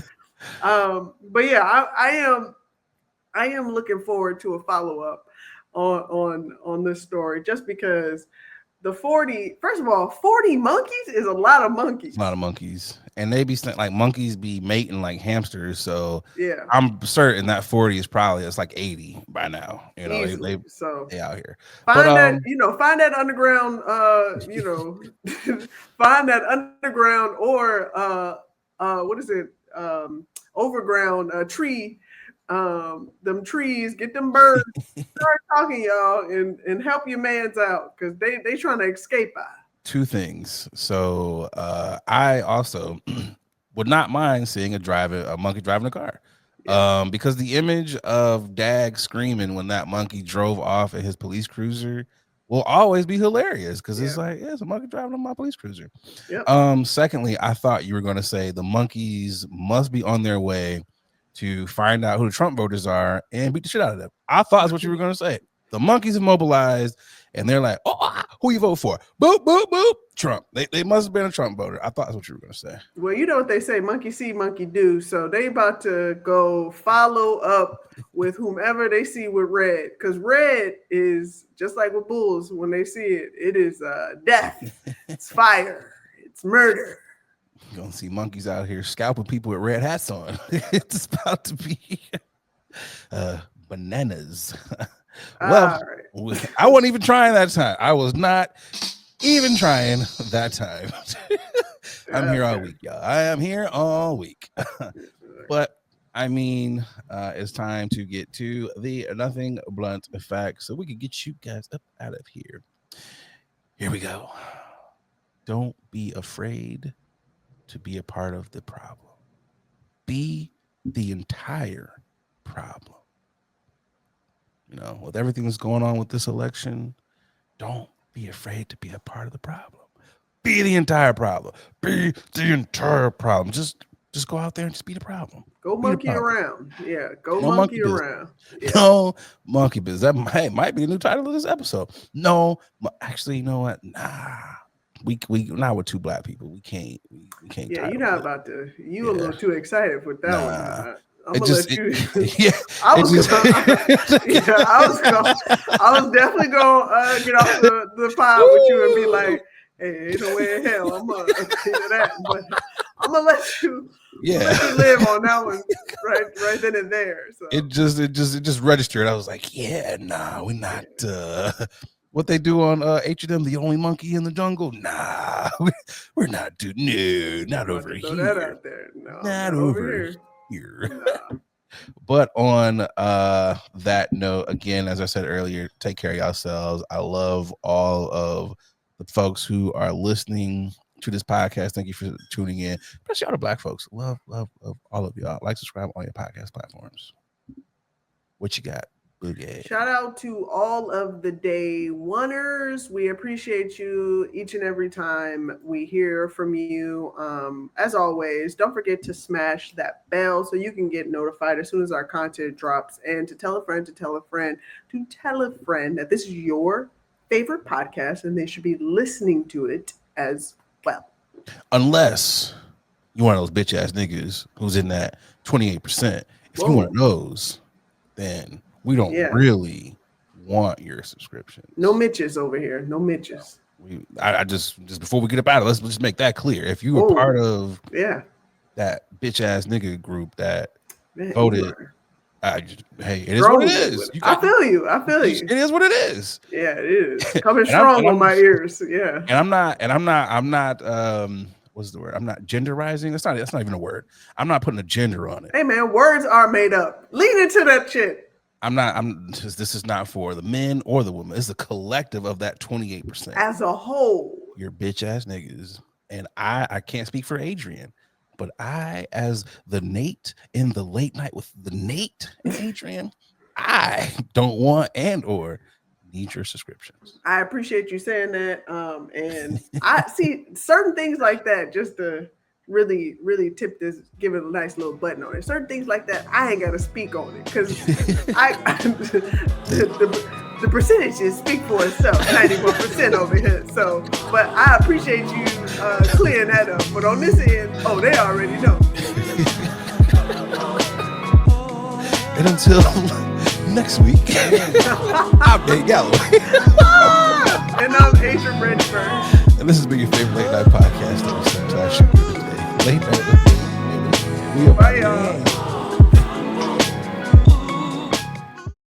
But yeah, I am looking forward to a follow up on this story, just because the 40, first of all, 40 monkeys is a lot of monkeys. A lot of monkeys, and they be like monkeys be mating like hamsters. So yeah, I'm certain that 40 is probably it's like 80 by now. Easily. They out here. Find find that underground. Find that underground or what is it? Overground tree. Them trees, get them birds, start talking, y'all, and help your mans out, because they trying to escape out. Two things. So I also would not mind seeing a monkey driving a car. Yeah. Because the image of Dag screaming when that monkey drove off in his police cruiser will always be hilarious, because it's like, it's a monkey driving on my police cruiser. Yep. Secondly, I thought you were going to say the monkeys must be on their way to find out who the Trump voters are and beat the shit out of them. I thought that's what you were going to say. The monkeys have mobilized, and they're like, who you vote for? Boop, boop, boop. Trump. They must have been a Trump voter. I thought that's what you were going to say. Well, you know what they say, monkey see, monkey do. So they about to go follow up with whomever they see with red. Because red is, just like with bulls, when they see it, it is death. It's fire. It's murder. You're going to see monkeys out here scalping people with red hats on. It's about to be bananas. Well, right. I wasn't even trying that time. I was not even trying that time. I'm here all week, y'all. I am here all week. But I mean, it's time to get to the nothing blunt fact so we can get you guys up out of here. Here we go. Don't be afraid to be a part of the problem. Be the entire problem. With everything that's going on with this election, don't be afraid to be a part of the problem. Be the entire problem. Be the entire problem. Just go out there and just be the problem. Go monkey around. Yeah, go monkey around. Yeah. No monkey business. That might be the new title of this episode. No, actually, you know what? Nah. We now we're two black people. We can't. Yeah, you're not about to. You a little too excited with that one. I'm gonna let you. I was definitely gonna get off the pod with you and be like, "Hey, ain't no way in hell I'm gonna do that." But I'm gonna let you. Let you live on that one right then and there. So it just registered. I was like, we're not. What they do on H&M, the only monkey in the jungle? Nah, we're not doing. No, not over here. Throw that out there. No, not over here. Nah. But on that note, again, as I said earlier, take care of yourselves. I love all of the folks who are listening to this podcast. Thank you for tuning in, especially all the black folks. Love all of y'all. Like, subscribe on your podcast platforms. What you got? Boogie. Shout out to all of the day oneers. We appreciate you each and every time we hear from you. As always, don't forget to smash that bell so you can get notified as soon as our content drops, and to tell a friend that this is your favorite podcast and they should be listening to it as well. Unless you're one of those bitch ass niggas who's in that 28%. If you're one of those, then we don't really want your subscription. No Mitches over here. No Mitches. I just before we get up out of it, let's just make that clear. If you were part of that bitch ass nigga group that voted, hey, it is what it is. I feel you. It is what it is. Yeah, it is. Coming strong on my ears. Yeah. And I'm not what's the word? I'm not genderizing. That's not even a word. I'm not putting a gender on it. Hey man, words are made up. Lean into that shit. This is not for the men or the women. It's the collective of that 28%. As a whole. You're bitch ass niggas. And I can't speak for Adrian, but I, as the Nate in the late night with the Nate and Adrian, I don't want and or need your subscriptions. I appreciate you saying that. And I see certain things like that just to really, really tip this, give it a nice little button on it. Certain things like that, I ain't got to speak on it because the percentages speak for itself, 91% over here. So, but I appreciate you clearing that up. But on this end, they already know. And until next week, I'm Nate Galloway. And I'm Adrian Redfern. And this has been your favorite late night podcast. Late night with me. Bye, y'all.